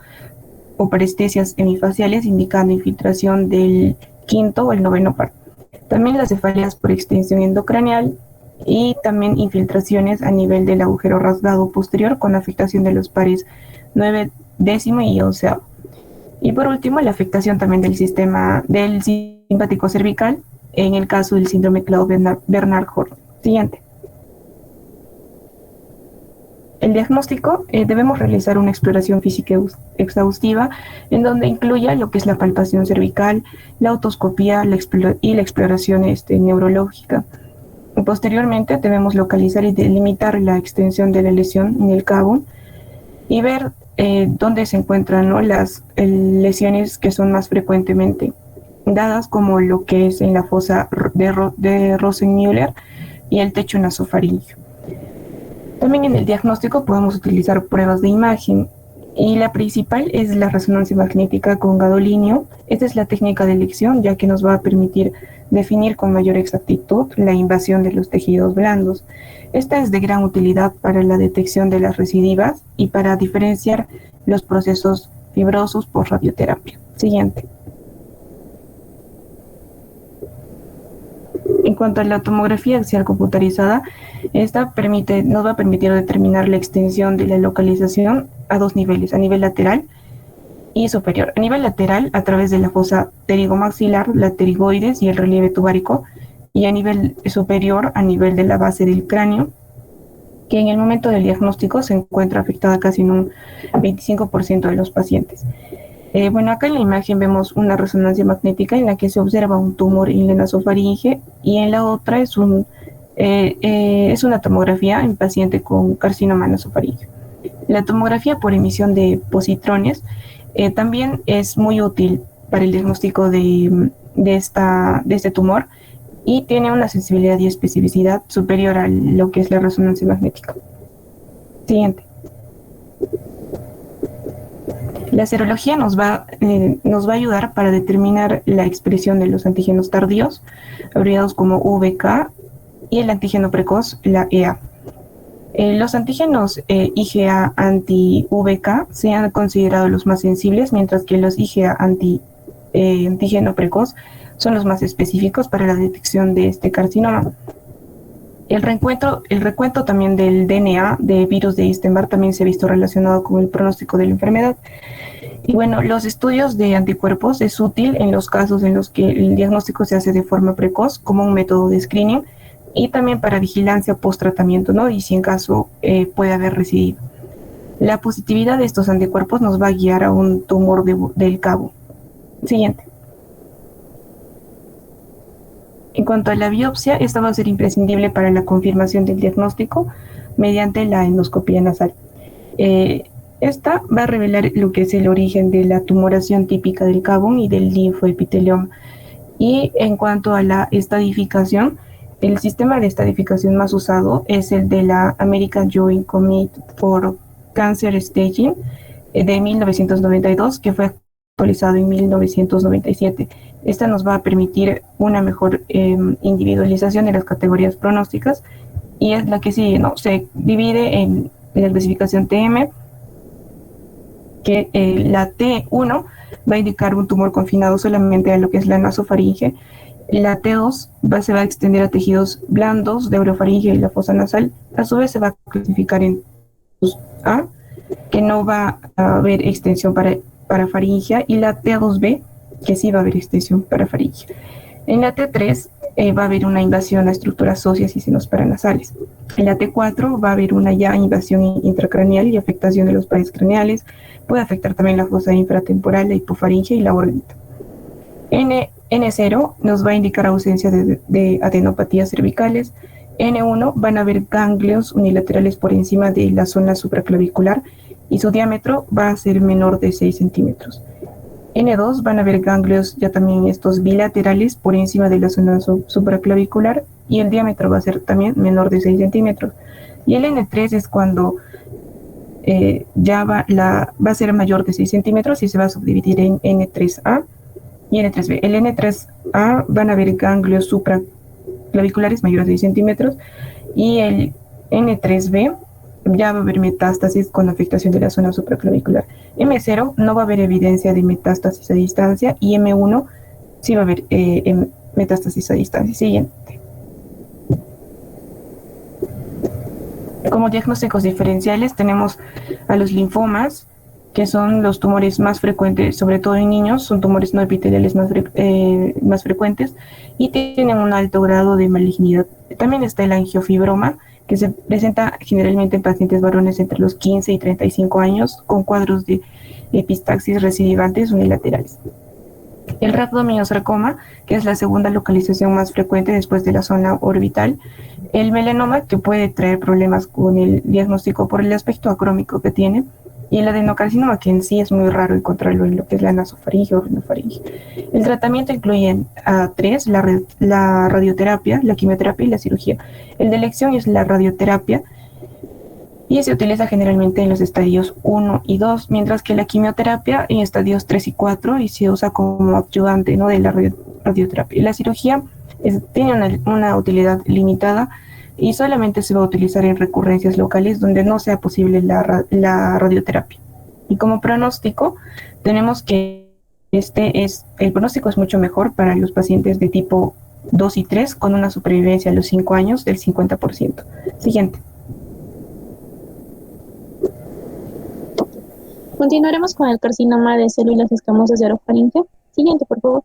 o parestesias hemifaciales indicando infiltración del quinto o el noveno par. También las cefaleas por extensión endocraneal y también infiltraciones a nivel del agujero rasgado posterior con afectación de los pares 9, 10 y 11. Y por último, la afectación también del sistema del simpático cervical en el caso del síndrome Claude-Bernard-Horn. Siguiente. El diagnóstico, debemos realizar una exploración física exhaustiva en donde incluya lo que es la palpación cervical, la otoscopía y la exploración neurológica. Posteriormente debemos localizar y delimitar la extensión de la lesión en el cabo y ver dónde se encuentran, ¿no?, las lesiones que son más frecuentemente dadas, como lo que es en la fosa de Rosenmüller y el techo nasofaríngeo. También en el diagnóstico podemos utilizar pruebas de imagen y la principal es la resonancia magnética con gadolinio. Esta es la técnica de elección, ya que nos va a permitir definir con mayor exactitud la invasión de los tejidos blandos. Esta es de gran utilidad para la detección de las recidivas y para diferenciar los procesos fibrosos por radioterapia. Siguiente. En cuanto a la tomografía axial computarizada, esta nos va a permitir determinar la extensión de la localización a dos niveles, a nivel lateral y superior. A nivel lateral, a través de la fosa pterigomaxilar, la pterigoides y el relieve tubárico, y a nivel superior, a nivel de la base del cráneo, que en el momento del diagnóstico se encuentra afectada casi en un 25% de los pacientes. Acá en la imagen vemos una resonancia magnética en la que se observa un tumor en la nasofaringe y en la otra es una tomografía en paciente con carcinoma nasofaríngeo. La tomografía por emisión de positrones también es muy útil para el diagnóstico de este tumor y tiene una sensibilidad y especificidad superior a lo que es la resonancia magnética. Siguiente. La serología nos va a ayudar para determinar la expresión de los antígenos tardíos, abreviados como VK, y el antígeno precoz, la EA. Los antígenos IgA anti-VK se han considerado los más sensibles, mientras que los IgA antígeno precoz son los más específicos para la detección de este carcinoma. El recuento también del DNA de virus de Epstein-Barr también se ha visto relacionado con el pronóstico de la enfermedad. Y los estudios de anticuerpos es útil en los casos en los que el diagnóstico se hace de forma precoz como un método de screening y también para vigilancia post-tratamiento, ¿no? Y si en caso puede haber recidiva. La positividad de estos anticuerpos nos va a guiar a un tumor del cabo. Siguiente. En cuanto a la biopsia, esta va a ser imprescindible para la confirmación del diagnóstico mediante la endoscopía nasal. Esta va a revelar lo que es el origen de la tumoración típica del cabo y del linfoepitelioma. Y en cuanto a la estadificación, el sistema de estadificación más usado es el de la American Joint Committee for Cancer Staging de 1992, que fue actualizado en 1997. Esta nos va a permitir una mejor individualización de las categorías pronósticas y es la que sigue, ¿no? Se divide en la clasificación TM, que la T1 va a indicar un tumor confinado solamente a lo que es la nasofaringe. La T2 se va a extender a tejidos blandos de orofaringe y la fosa nasal. A su vez se va a clasificar en A, que no va a haber extensión para faringea, y la T2B, que sí va a haber extensión para faringea. En la T3 va a haber una invasión a estructuras óseas y senos paranasales. En la T4 va a haber una ya invasión intracraneal y afectación de los pares craneales. Puede afectar también la fosa infratemporal, la hipofaringe y la órbita. N0 nos va a indicar ausencia de adenopatías cervicales. N1 van a haber ganglios unilaterales por encima de la zona supraclavicular y su diámetro va a ser menor de 6 centímetros. N2 van a haber ganglios ya también estos bilaterales por encima de la zona supraclavicular y el diámetro va a ser también menor de 6 centímetros. Y el N3 es cuando ya va a ser mayor de 6 centímetros y se va a subdividir en N3A y N3B. El N3A van a haber ganglios supraclaviculares mayores de 6 centímetros y el N3B ya va a haber metástasis con afectación de la zona supraclavicular. M0 no va a haber evidencia de metástasis a distancia y M1 sí va a haber metástasis a distancia. Siguiente. Como diagnósticos diferenciales tenemos a los linfomas, que son los tumores más frecuentes, sobre todo en niños, son tumores no epiteliales más frecuentes y tienen un alto grado de malignidad. También está el angiofibroma, que se presenta generalmente en pacientes varones entre los 15 y 35 años con cuadros de epistaxis recidivantes unilaterales. El rhabdomyosarcoma, que es la segunda localización más frecuente después de la zona orbital. El melanoma, que puede traer problemas con el diagnóstico por el aspecto acrómico que tiene. Y el adenocarcinoma, que en sí es muy raro encontrarlo en lo que es la nasofaringe o rinofaringe. El tratamiento incluye a tres: la radioterapia, la quimioterapia y la cirugía. El de elección es la radioterapia y se utiliza generalmente en los estadios 1 y 2, mientras que la quimioterapia en estadios 3 y 4 y se usa como adyuvante, ¿no?, de la radioterapia. Y la cirugía tiene una utilidad limitada y solamente se va a utilizar en recurrencias locales donde no sea posible la radioterapia. Y como pronóstico, tenemos que el pronóstico es mucho mejor para los pacientes de tipo 2 y 3 con una supervivencia a los 5 años del 50%. Siguiente. Continuaremos con el carcinoma de células escamosas de orofaringe. Siguiente, por favor.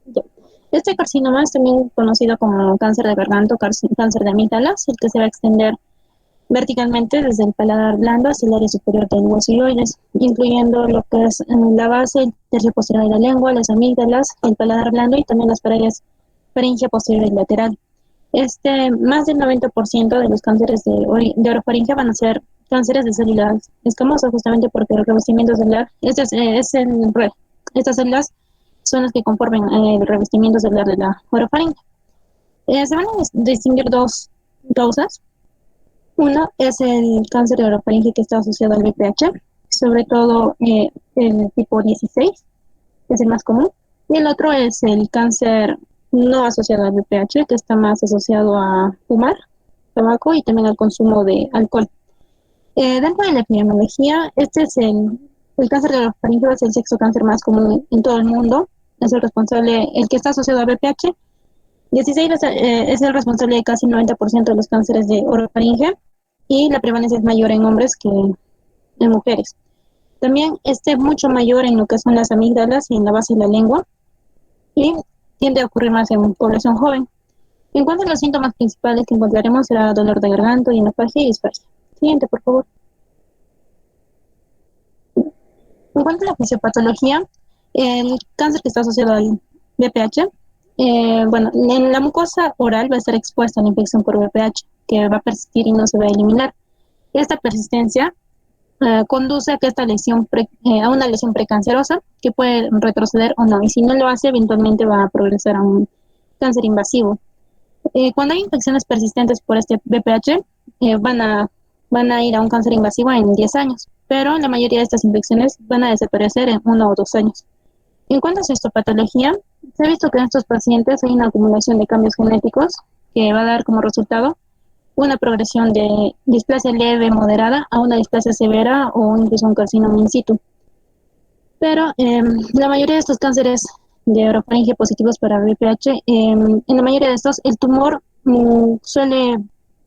Ya. Este carcinoma es también conocido como cáncer de garganta o cáncer de amígdalas, el que se va a extender verticalmente desde el paladar blando hacia el área superior del hueso ilioides, incluyendo lo que es la base, el tercio posterior de la lengua, las amígdalas, el paladar blando y también las paredes faringe posterior y lateral. Más del 90% de los cánceres de orofaringe van a ser cánceres de células escamosas, justamente porque el revestimiento celular, estas células son las que conforman el revestimiento celular de la orofaringe. Se van a distinguir dos causas. Uno es el cáncer de orofaringe que está asociado al BPH, sobre todo el tipo 16, es el más común. Y el otro es el cáncer no asociado al BPH, que está más asociado a fumar, tabaco y también al consumo de alcohol. Dentro de la epidemiología, el cáncer de orofaringe es el sexto cáncer más común en todo el mundo. Es el responsable, el que está asociado a BPH. 16 es el responsable de casi 90% de los cánceres de orofaringe y la prevalencia es mayor en hombres que en mujeres. También mucho mayor en lo que son las amígdalas y en la base de la lengua y tiende a ocurrir más en población joven. En cuanto a los síntomas principales que encontraremos será dolor de garganta, odinofagia y disfagia. Siguiente, por favor. En cuanto a la fisiopatología, el cáncer que está asociado al BPH, en la mucosa oral va a estar expuesta a la infección por VPH, que va a persistir y no se va a eliminar. Esta persistencia conduce a que a una lesión precancerosa que puede retroceder o no, y si no lo hace, eventualmente va a progresar a un cáncer invasivo. Cuando hay infecciones persistentes por este VPH, van a ir a un cáncer invasivo en 10 años, pero la mayoría de estas infecciones van a desaparecer en 1 o 2 años. En cuanto a su histopatología, se ha visto que en estos pacientes hay una acumulación de cambios genéticos que va a dar como resultado una progresión de displasia leve moderada a una displasia severa o incluso un carcinoma in situ. Pero la mayoría de estos cánceres de orofaringe positivos para VPH, en la mayoría de estos, el tumor suele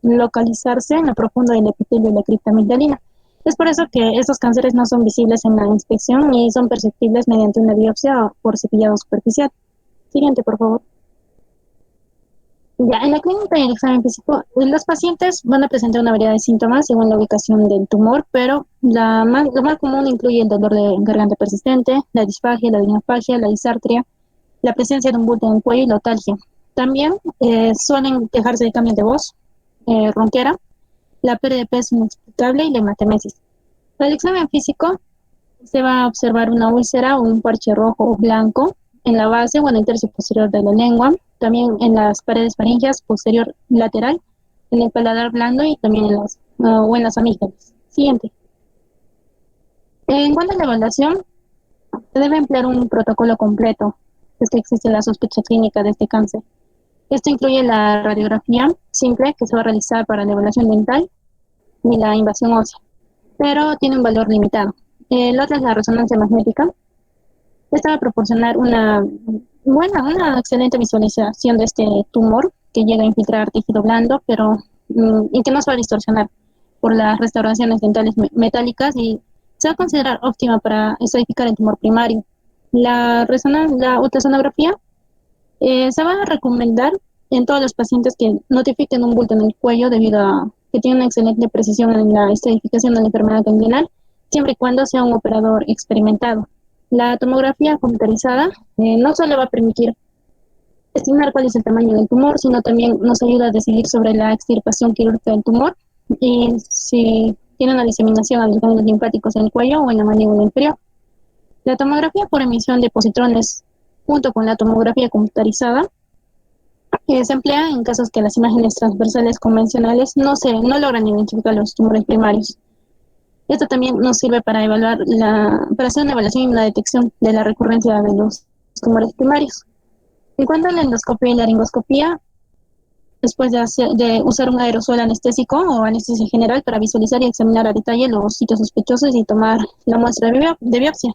localizarse en lo profundo del epitelio de la cripta amigdalina. Es por eso que estos cánceres no son visibles en la inspección y son perceptibles mediante una biopsia o por cepillado superficial. Siguiente, por favor. Ya, en la clínica y el examen físico, los pacientes van a presentar una variedad de síntomas según la ubicación del tumor, pero lo más común incluye el dolor de garganta persistente, la disfagia, la odinofagia, la disartria, la presencia de un bulto en el cuello y la otalgia. También suelen quejarse de cambios de voz, ronquera, la pérdida de peso inexplicable y la hematemesis. Para el examen físico se va a observar una úlcera o un parche rojo o blanco en la base o en el tercio posterior de la lengua, también en las paredes faringeas posterior lateral, en el paladar blando y también en las amígdalas. Siguiente. En cuanto a la evaluación, se debe emplear un protocolo completo, es que existe la sospecha clínica de este cáncer. Esto incluye la radiografía simple que se va a realizar para la evaluación dental y la invasión ósea, pero tiene un valor limitado. El otro es la resonancia magnética. Esta va a proporcionar una excelente visualización de este tumor que llega a infiltrar tejido blando, pero y que no se va a distorsionar por las restauraciones dentales metálicas y se va a considerar óptima para estadificar el tumor primario. La ultrasonografía se va a recomendar en todos los pacientes que notifiquen un bulto en el cuello debido a que tiene una excelente precisión en la estadificación de la enfermedad ganglional, siempre y cuando sea un operador experimentado. La tomografía computarizada no solo va a permitir estimar cuál es el tamaño del tumor, sino también nos ayuda a decidir sobre la extirpación quirúrgica del tumor y si tiene una diseminación a los ganglios linfáticos en el cuello o en la mandíbula inferior. La tomografía por emisión de positrones junto con la tomografía computarizada se emplea en casos que las imágenes transversales convencionales no logran identificar los tumores primarios. Esto también nos sirve para para hacer una evaluación y una detección de la recurrencia de los tumores primarios. En cuanto a la endoscopia y la laringoscopía, después de usar un aerosol anestésico o anestesia general para visualizar y examinar a detalle los sitios sospechosos y tomar la muestra de biopsia.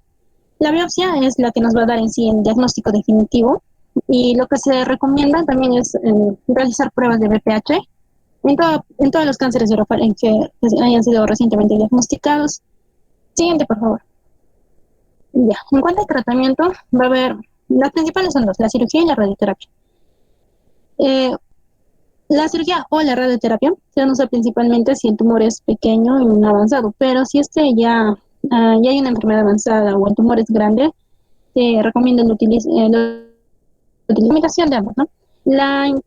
La biopsia es la que nos va a dar en sí el diagnóstico definitivo y lo que se recomienda también es realizar pruebas de BPH en todos los cánceres de orofaringe que hayan sido recientemente diagnosticados. Siguiente, por favor. Ya, en cuanto al tratamiento, va a haber, las principales son dos, la cirugía y la radioterapia. La cirugía o la radioterapia se van a usar principalmente si el tumor es pequeño y no avanzado, pero si ya hay una enfermedad avanzada o el tumor es grande, se recomienda la utilización de ambos, ¿no?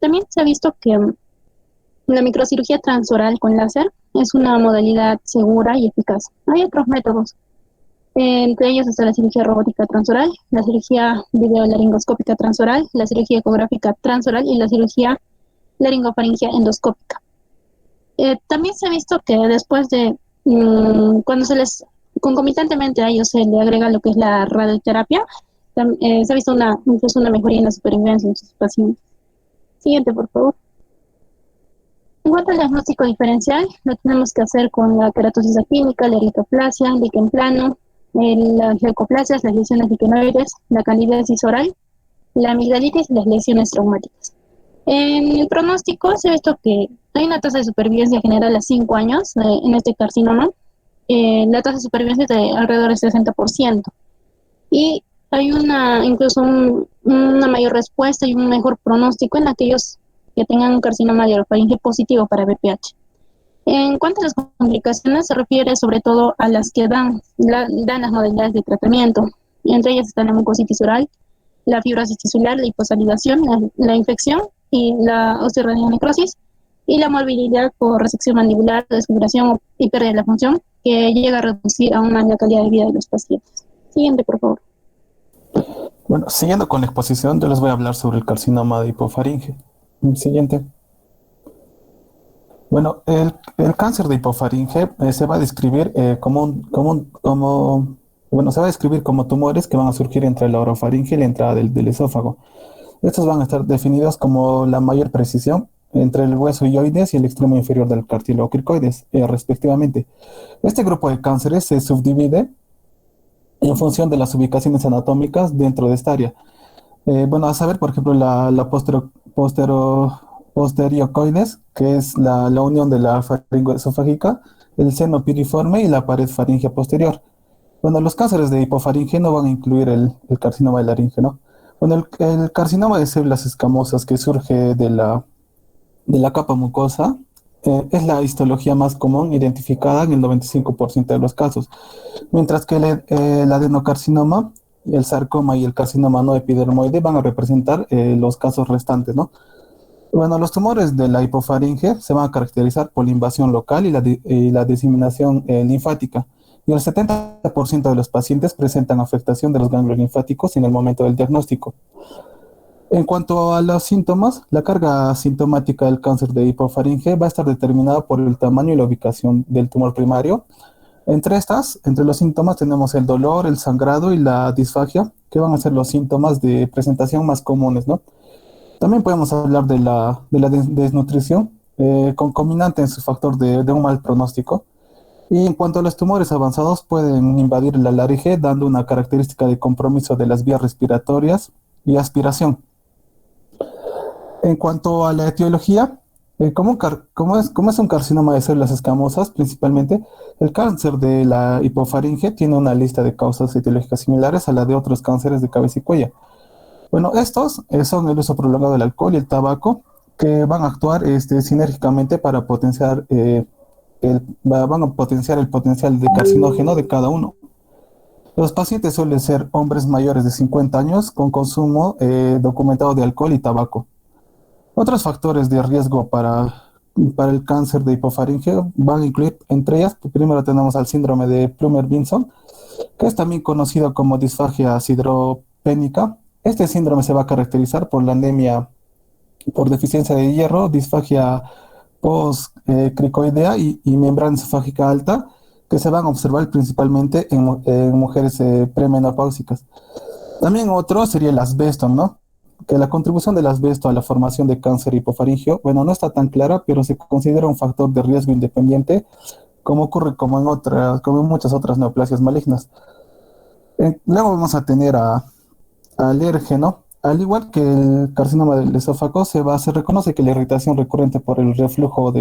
También se ha visto que la microcirugía transoral con láser es una modalidad segura y eficaz. Hay otros métodos, entre ellos está la cirugía robótica transoral, la cirugía videolaringoscópica transoral, la cirugía ecográfica transoral y la cirugía laringofaringea endoscópica. También se ha visto que después de cuando concomitantemente a ellos se le agrega lo que es la radioterapia, se ha visto incluso una mejoría en la supervivencia en sus pacientes. Siguiente, por favor. En cuanto al diagnóstico diferencial, lo tenemos que hacer con la queratosis actínica, la eritroplasia, el líquen plano, las leucoplasias, las lesiones liquenoides, la candidiasis oral, la amigdalitis y las lesiones traumáticas. En el pronóstico se ha visto que hay una tasa de supervivencia general a 5 años en este carcinoma. La tasa de supervivencia es de alrededor del 60%. Y hay incluso una mayor respuesta y un mejor pronóstico en aquellos que tengan un carcinoma de orofaringe positivo para BPH. En cuanto a las complicaciones, se refiere sobre todo a las que dan las modalidades de tratamiento. Entre ellas están la mucositis oral, la fibrosis tisular, la hiposalivación, la infección y la osteoradionecrosis, y la morbilidad por resección mandibular, desfiguración y pérdida de la función, que llega a reducir aún más la calidad de vida de los pacientes. Siguiente, por favor. Bueno, siguiendo con la exposición, yo les voy a hablar sobre el carcinoma de hipofaringe. Siguiente. Bueno, el cáncer de hipofaringe se va a describir se va a describir como tumores que van a surgir entre la orofaringe y la entrada del esófago. Estos van a estar definidos como la mayor precisión entre el hueso hyoides y el extremo inferior del cartílago cricoides, respectivamente. Este grupo de cánceres se subdivide en función de las ubicaciones anatómicas dentro de esta área. A saber, por ejemplo, la posteriocoides, que es la unión de la faringoesofágica, el seno piriforme y la pared faríngea posterior. Bueno, los cánceres de hipofaringe no van a incluir el carcinoma de laringe, ¿no? Bueno, el carcinoma de células escamosas que surge de la capa mucosa es la histología más común identificada en el 95% de los casos, mientras que el adenocarcinoma, el sarcoma y el carcinoma no epidermoide van a representar los casos restantes, ¿no? Bueno, los tumores de la hipofaringe se van a caracterizar por la invasión local y la diseminación linfática, y el 70% de los pacientes presentan afectación de los ganglios linfáticos en el momento del diagnóstico. En cuanto a los síntomas, la carga sintomática del cáncer de hipofaringe va a estar determinada por el tamaño y la ubicación del tumor primario. Entre los síntomas tenemos el dolor, el sangrado y la disfagia, que van a ser los síntomas de presentación más comunes, ¿no? También podemos hablar de la desnutrición, concominante en su factor de un mal pronóstico. Y en cuanto a los tumores avanzados, pueden invadir la laringe, dando una característica de compromiso de las vías respiratorias y aspiración. En cuanto a la etiología, Como es un carcinoma de células escamosas, principalmente, el cáncer de la hipofaringe tiene una lista de causas etiológicas similares a la de otros cánceres de cabeza y cuello. Bueno, estos son el uso prolongado del alcohol y el tabaco, que van a actuar sinérgicamente para potenciar, van a potenciar el potencial de carcinógeno de cada uno. Los pacientes suelen ser hombres mayores de 50 años con consumo documentado de alcohol y tabaco. Otros factores de riesgo para el cáncer de hipofaringe van a incluir, entre ellas, primero tenemos al síndrome de Plummer-Vinson, que es también conocido como disfagia sideropénica. Este síndrome se va a caracterizar por la anemia por deficiencia de hierro, disfagia postcricoidea y membrana esofágica alta, que se van a observar principalmente en mujeres premenopáusicas. También otro sería el asbesto, ¿no? Que la contribución del asbesto a la formación de cáncer hipofaringio, bueno, no está tan clara, pero se considera un factor de riesgo independiente, como ocurre como en muchas otras neoplasias malignas. Luego vamos a tener alérgeno. Al igual que el carcinoma del esófago, se reconoce que la irritación recurrente por el reflujo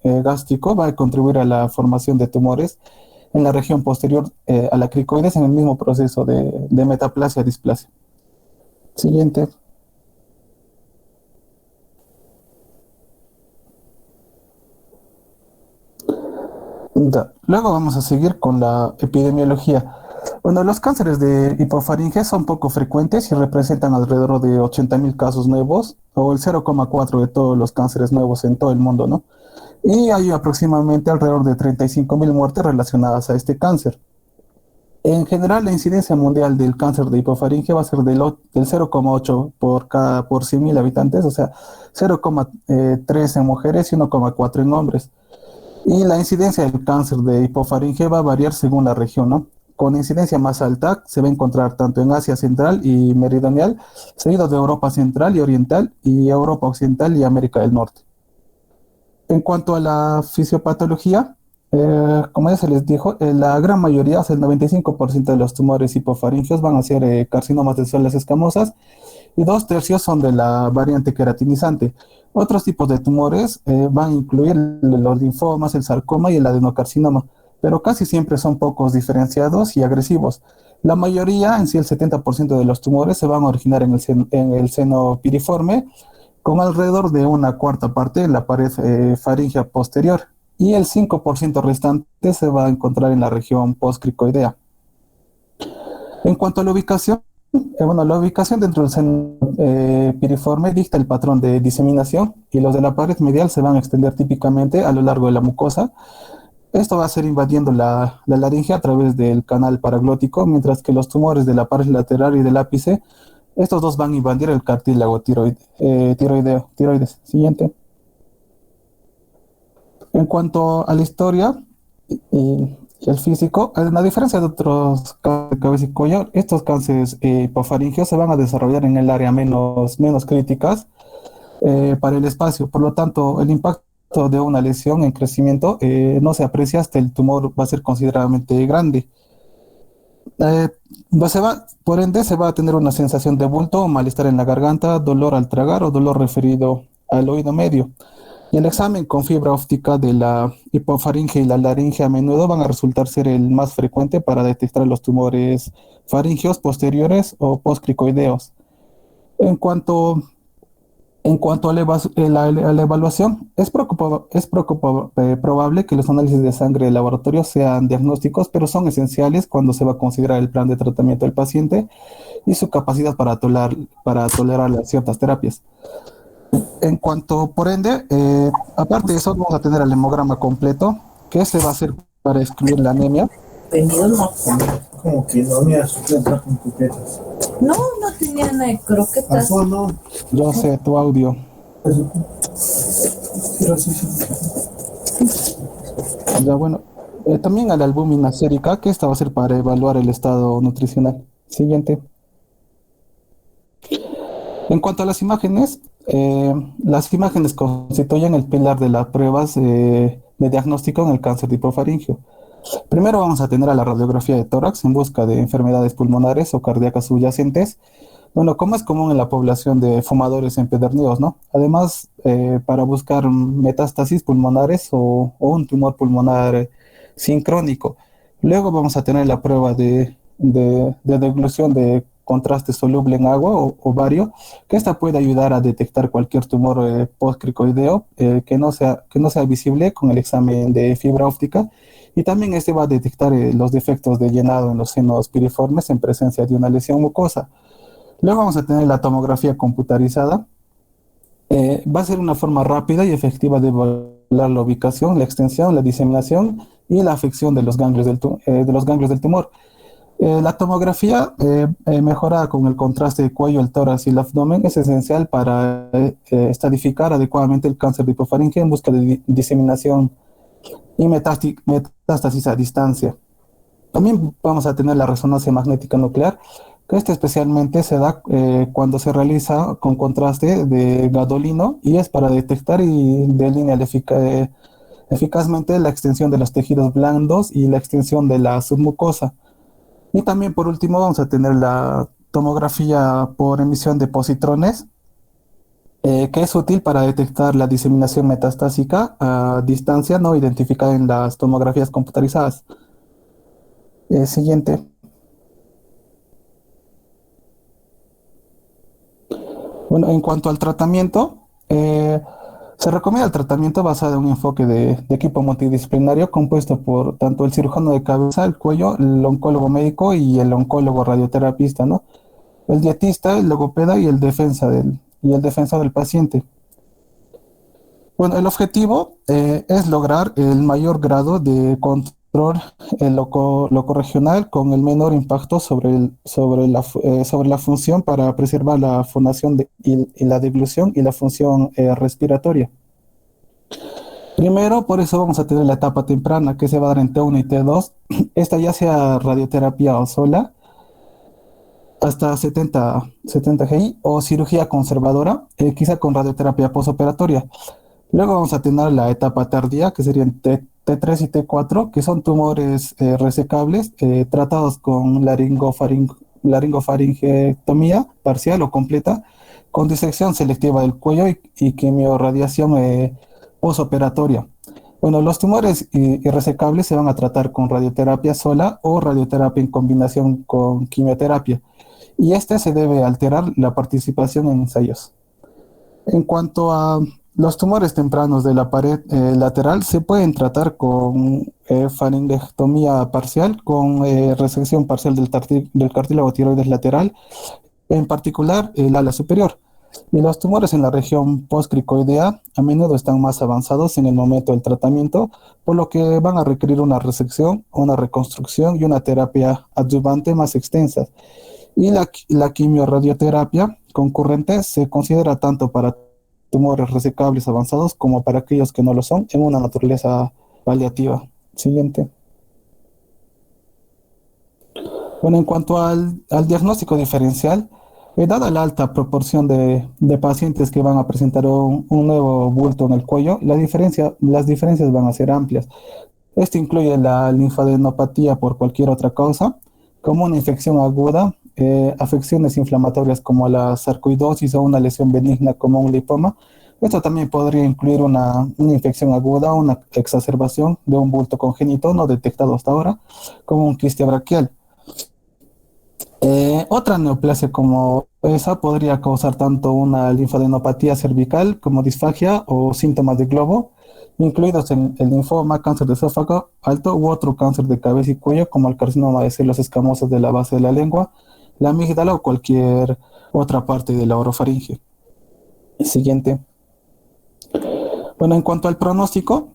gástrico va a contribuir a la formación de tumores en la región posterior a la cricoides en el mismo proceso de metaplasia-displasia. Siguiente. Luego vamos a seguir con la epidemiología. Bueno, los cánceres de hipofaringe son poco frecuentes y representan alrededor de 80.000 casos nuevos, o el 0,4 de todos los cánceres nuevos en todo el mundo, ¿no? Y hay aproximadamente alrededor de 35.000 muertes relacionadas a este cáncer. En general, la incidencia mundial del cáncer de hipofaringe va a ser del 0,8 por 100.000 habitantes, o sea, 0,3 en mujeres y 1,4 en hombres. Y la incidencia del cáncer de hipofaringe va a variar según la región, ¿no? Con incidencia más alta se va a encontrar tanto en Asia Central y Meridional, seguido de Europa Central y Oriental, y Europa Occidental y América del Norte. En cuanto a la fisiopatología, como ya se les dijo, la gran mayoría, o sea, el 95% de los tumores hipofaringios van a ser carcinomas de células escamosas, y 2/3 son de la variante queratinizante. Otros tipos de tumores van a incluir los linfomas, el sarcoma y el adenocarcinoma, pero casi siempre son pocos diferenciados y agresivos. La mayoría, en sí el 70% de los tumores, se van a originar en el seno piriforme, con alrededor de una cuarta parte en la pared faríngea posterior, y el 5% restante se va a encontrar en la región postcricoidea. En cuanto a la ubicación, la ubicación dentro del seno piriforme dicta el patrón de diseminación, y los de la pared medial se van a extender típicamente a lo largo de la mucosa. Esto va a ser invadiendo la laringe a través del canal paraglótico, mientras que los tumores de la pared lateral y del ápice, estos dos van a invadir el cartílago tiroides. Siguiente. En cuanto a la historia y el físico, a diferencia de otros cánceres de cabeza y cuello, estos cánceres hipofaringios se van a desarrollar en el área menos críticas para el espacio. Por lo tanto, el impacto de una lesión en crecimiento no se aprecia hasta el tumor va a ser considerablemente grande. Por ende, se va a tener una sensación de bulto o malestar en la garganta, dolor al tragar o dolor referido al oído medio. Y el examen con fibra óptica de la hipofaringe y la laringe a menudo van a resultar ser el más frecuente para detectar los tumores faringeos posteriores o postcricoideos. En cuanto a la evaluación, es probable que los análisis de sangre de laboratorio sean diagnósticos, pero son esenciales cuando se va a considerar el plan de tratamiento del paciente y su capacidad para tolerar las ciertas terapias. Por ende, aparte de eso, vamos a tener el hemograma completo, que este va a ser para excluir la anemia. Como que no me asustan con croquetas. No tenía nada de croquetas. No. Yo sé, tu audio. Ya, bueno. También a la albúmina sérica, que esta va a ser para evaluar el estado nutricional. Siguiente. En cuanto a las imágenes constituyen el pilar de las pruebas de diagnóstico en el cáncer de hipofaringio. Primero vamos a tener a la radiografía de tórax en busca de enfermedades pulmonares o cardíacas subyacentes. Bueno, como es común en la población de fumadores empedernidos, ¿no? Además, para buscar metástasis pulmonares o un tumor pulmonar sincrónico. Luego vamos a tener la prueba de deglución de contraste soluble en agua o bario, que esta puede ayudar a detectar cualquier tumor postcricoideo que no sea visible con el examen de fibra óptica. Y también este va a detectar los defectos de llenado en los senos piriformes en presencia de una lesión mucosa. Luego vamos a tener la tomografía computarizada. Va a ser una forma rápida y efectiva de evaluar la ubicación, la extensión, la diseminación y la afección de los ganglios del tumor. La tomografía mejorada con el contraste de cuello, el tórax y el abdomen es esencial para estadificar adecuadamente el cáncer de hipofaringe en busca de diseminación y metástasis a distancia. También vamos a tener la resonancia magnética nuclear, que especialmente se da cuando se realiza con contraste de gadolino y es para detectar y delinear eficazmente la extensión de los tejidos blandos y la extensión de la submucosa. Y también por último vamos a tener la tomografía por emisión de positrones, que es útil para detectar la diseminación metastásica a distancia no identificada en las tomografías computarizadas. Siguiente. Bueno, en cuanto al tratamiento, se recomienda el tratamiento basado en un enfoque de equipo multidisciplinario compuesto por tanto el cirujano de cabeza, el cuello, el oncólogo médico y el oncólogo radioterapista, ¿no? El dietista, el logopeda y el defensa del paciente. Bueno, el objetivo es lograr el mayor grado de control locorregional con el menor impacto sobre la función para preservar la fonación y la deglución y la función respiratoria. Primero, por eso vamos a tener la etapa temprana que se va a dar en T1 y T2. Esta ya sea radioterapia o sola, hasta 70 GI, o cirugía conservadora, quizá con radioterapia posoperatoria. Luego vamos a tener la etapa tardía, que serían T3 y T4, que son tumores resecables tratados con laringofaringectomía parcial o completa, con disección selectiva del cuello y quimiorradiación posoperatoria. Bueno, los tumores irresecables se van a tratar con radioterapia sola o radioterapia en combinación con quimioterapia, y se debe alterar la participación en ensayos. En cuanto a los tumores tempranos de la pared lateral, se pueden tratar con faringectomía parcial, con resección parcial del cartílago tiroides lateral, en particular el ala superior. Y los tumores en la región postcricoidea a menudo están más avanzados en el momento del tratamiento, por lo que van a requerir una resección, una reconstrucción y una terapia adyuvante más extensas. Y la quimiorradioterapia concurrente se considera tanto para tumores resecables avanzados como para aquellos que no lo son, en una naturaleza paliativa. Siguiente. Bueno, en cuanto al diagnóstico diferencial, dada la alta proporción de pacientes que van a presentar un nuevo bulto en el cuello, las diferencias van a ser amplias. Esto incluye la linfadenopatía por cualquier otra causa, como una infección aguda, afecciones inflamatorias como la sarcoidosis o una lesión benigna como un lipoma. Esto también podría incluir una infección aguda o una exacerbación de un bulto congénito no detectado hasta ahora, como un quiste braquial. Otra neoplasia como esa podría causar tanto una linfadenopatía cervical como disfagia o síntomas de globo, incluidos el linfoma, cáncer de esófago alto u otro cáncer de cabeza y cuello como el carcinoma de células escamosas de la base de la lengua, la amígdala o cualquier otra parte de la orofaringe. Siguiente. Bueno, en cuanto al pronóstico,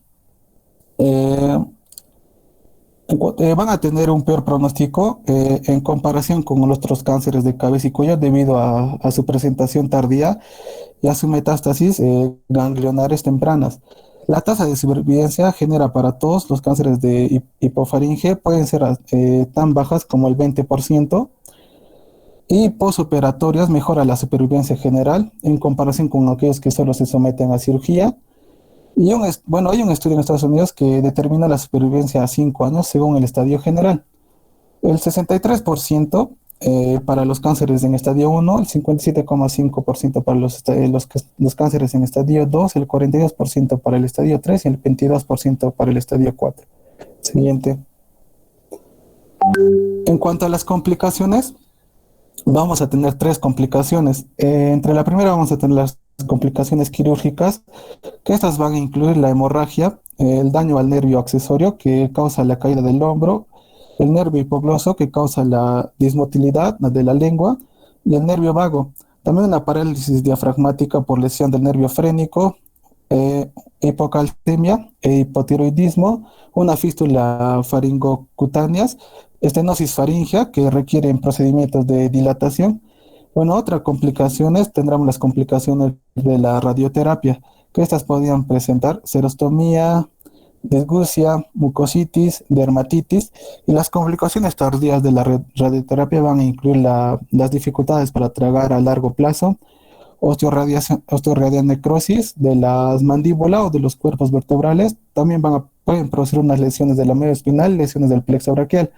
van a tener un peor pronóstico en comparación con los otros cánceres de cabeza y cuello debido a su presentación tardía y a su metástasis ganglionares tempranas. La tasa de supervivencia genera para todos los cánceres de hipofaringe pueden ser tan bajas como el 20%, y posoperatorias mejora la supervivencia general en comparación con aquellos que solo se someten a cirugía. Y hay un estudio en Estados Unidos que determina la supervivencia a 5 años según el estadio general. El 63% para los cánceres en estadio 1, el 57,5% para los cánceres en estadio 2, el 42% para el estadio 3 y el 22% para el estadio 4. Siguiente. En cuanto a las complicaciones, vamos a tener 3 complicaciones. Entre la primera vamos a tener las complicaciones quirúrgicas, que estas van a incluir la hemorragia, el daño al nervio accesorio que causa la caída del hombro, el nervio hipogloso que causa la dismotilidad de la lengua y el nervio vago. También una parálisis diafragmática por lesión del nervio frénico, hipocalcemia e hipotiroidismo, una fístula faringocutánea, estenosis faríngea que requieren procedimientos de dilatación. Bueno, otras complicaciones, tendremos las complicaciones de la radioterapia, que estas podrían presentar serostomía, disgusia, mucositis, dermatitis, y las complicaciones tardías de la radioterapia van a incluir las dificultades para tragar a largo plazo, osteoradionecrosis de las mandíbulas o de los cuerpos vertebrales, también pueden producir unas lesiones de la médula espinal, lesiones del plexo braquial.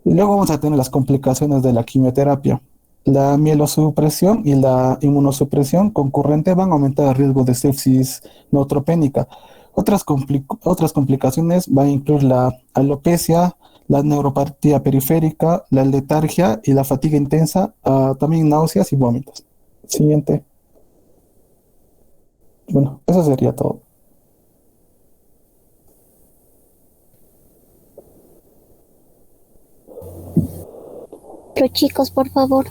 Y luego vamos a tener las complicaciones de la quimioterapia. La mielosupresión y la inmunosupresión concurrente van a aumentar el riesgo de sepsis neutropénica. Otras complicaciones van a incluir la alopecia, la neuropatía periférica, la letargia y la fatiga intensa, también náuseas y vómitos. Siguiente. Bueno, eso sería todo. Pero chicos, por favor.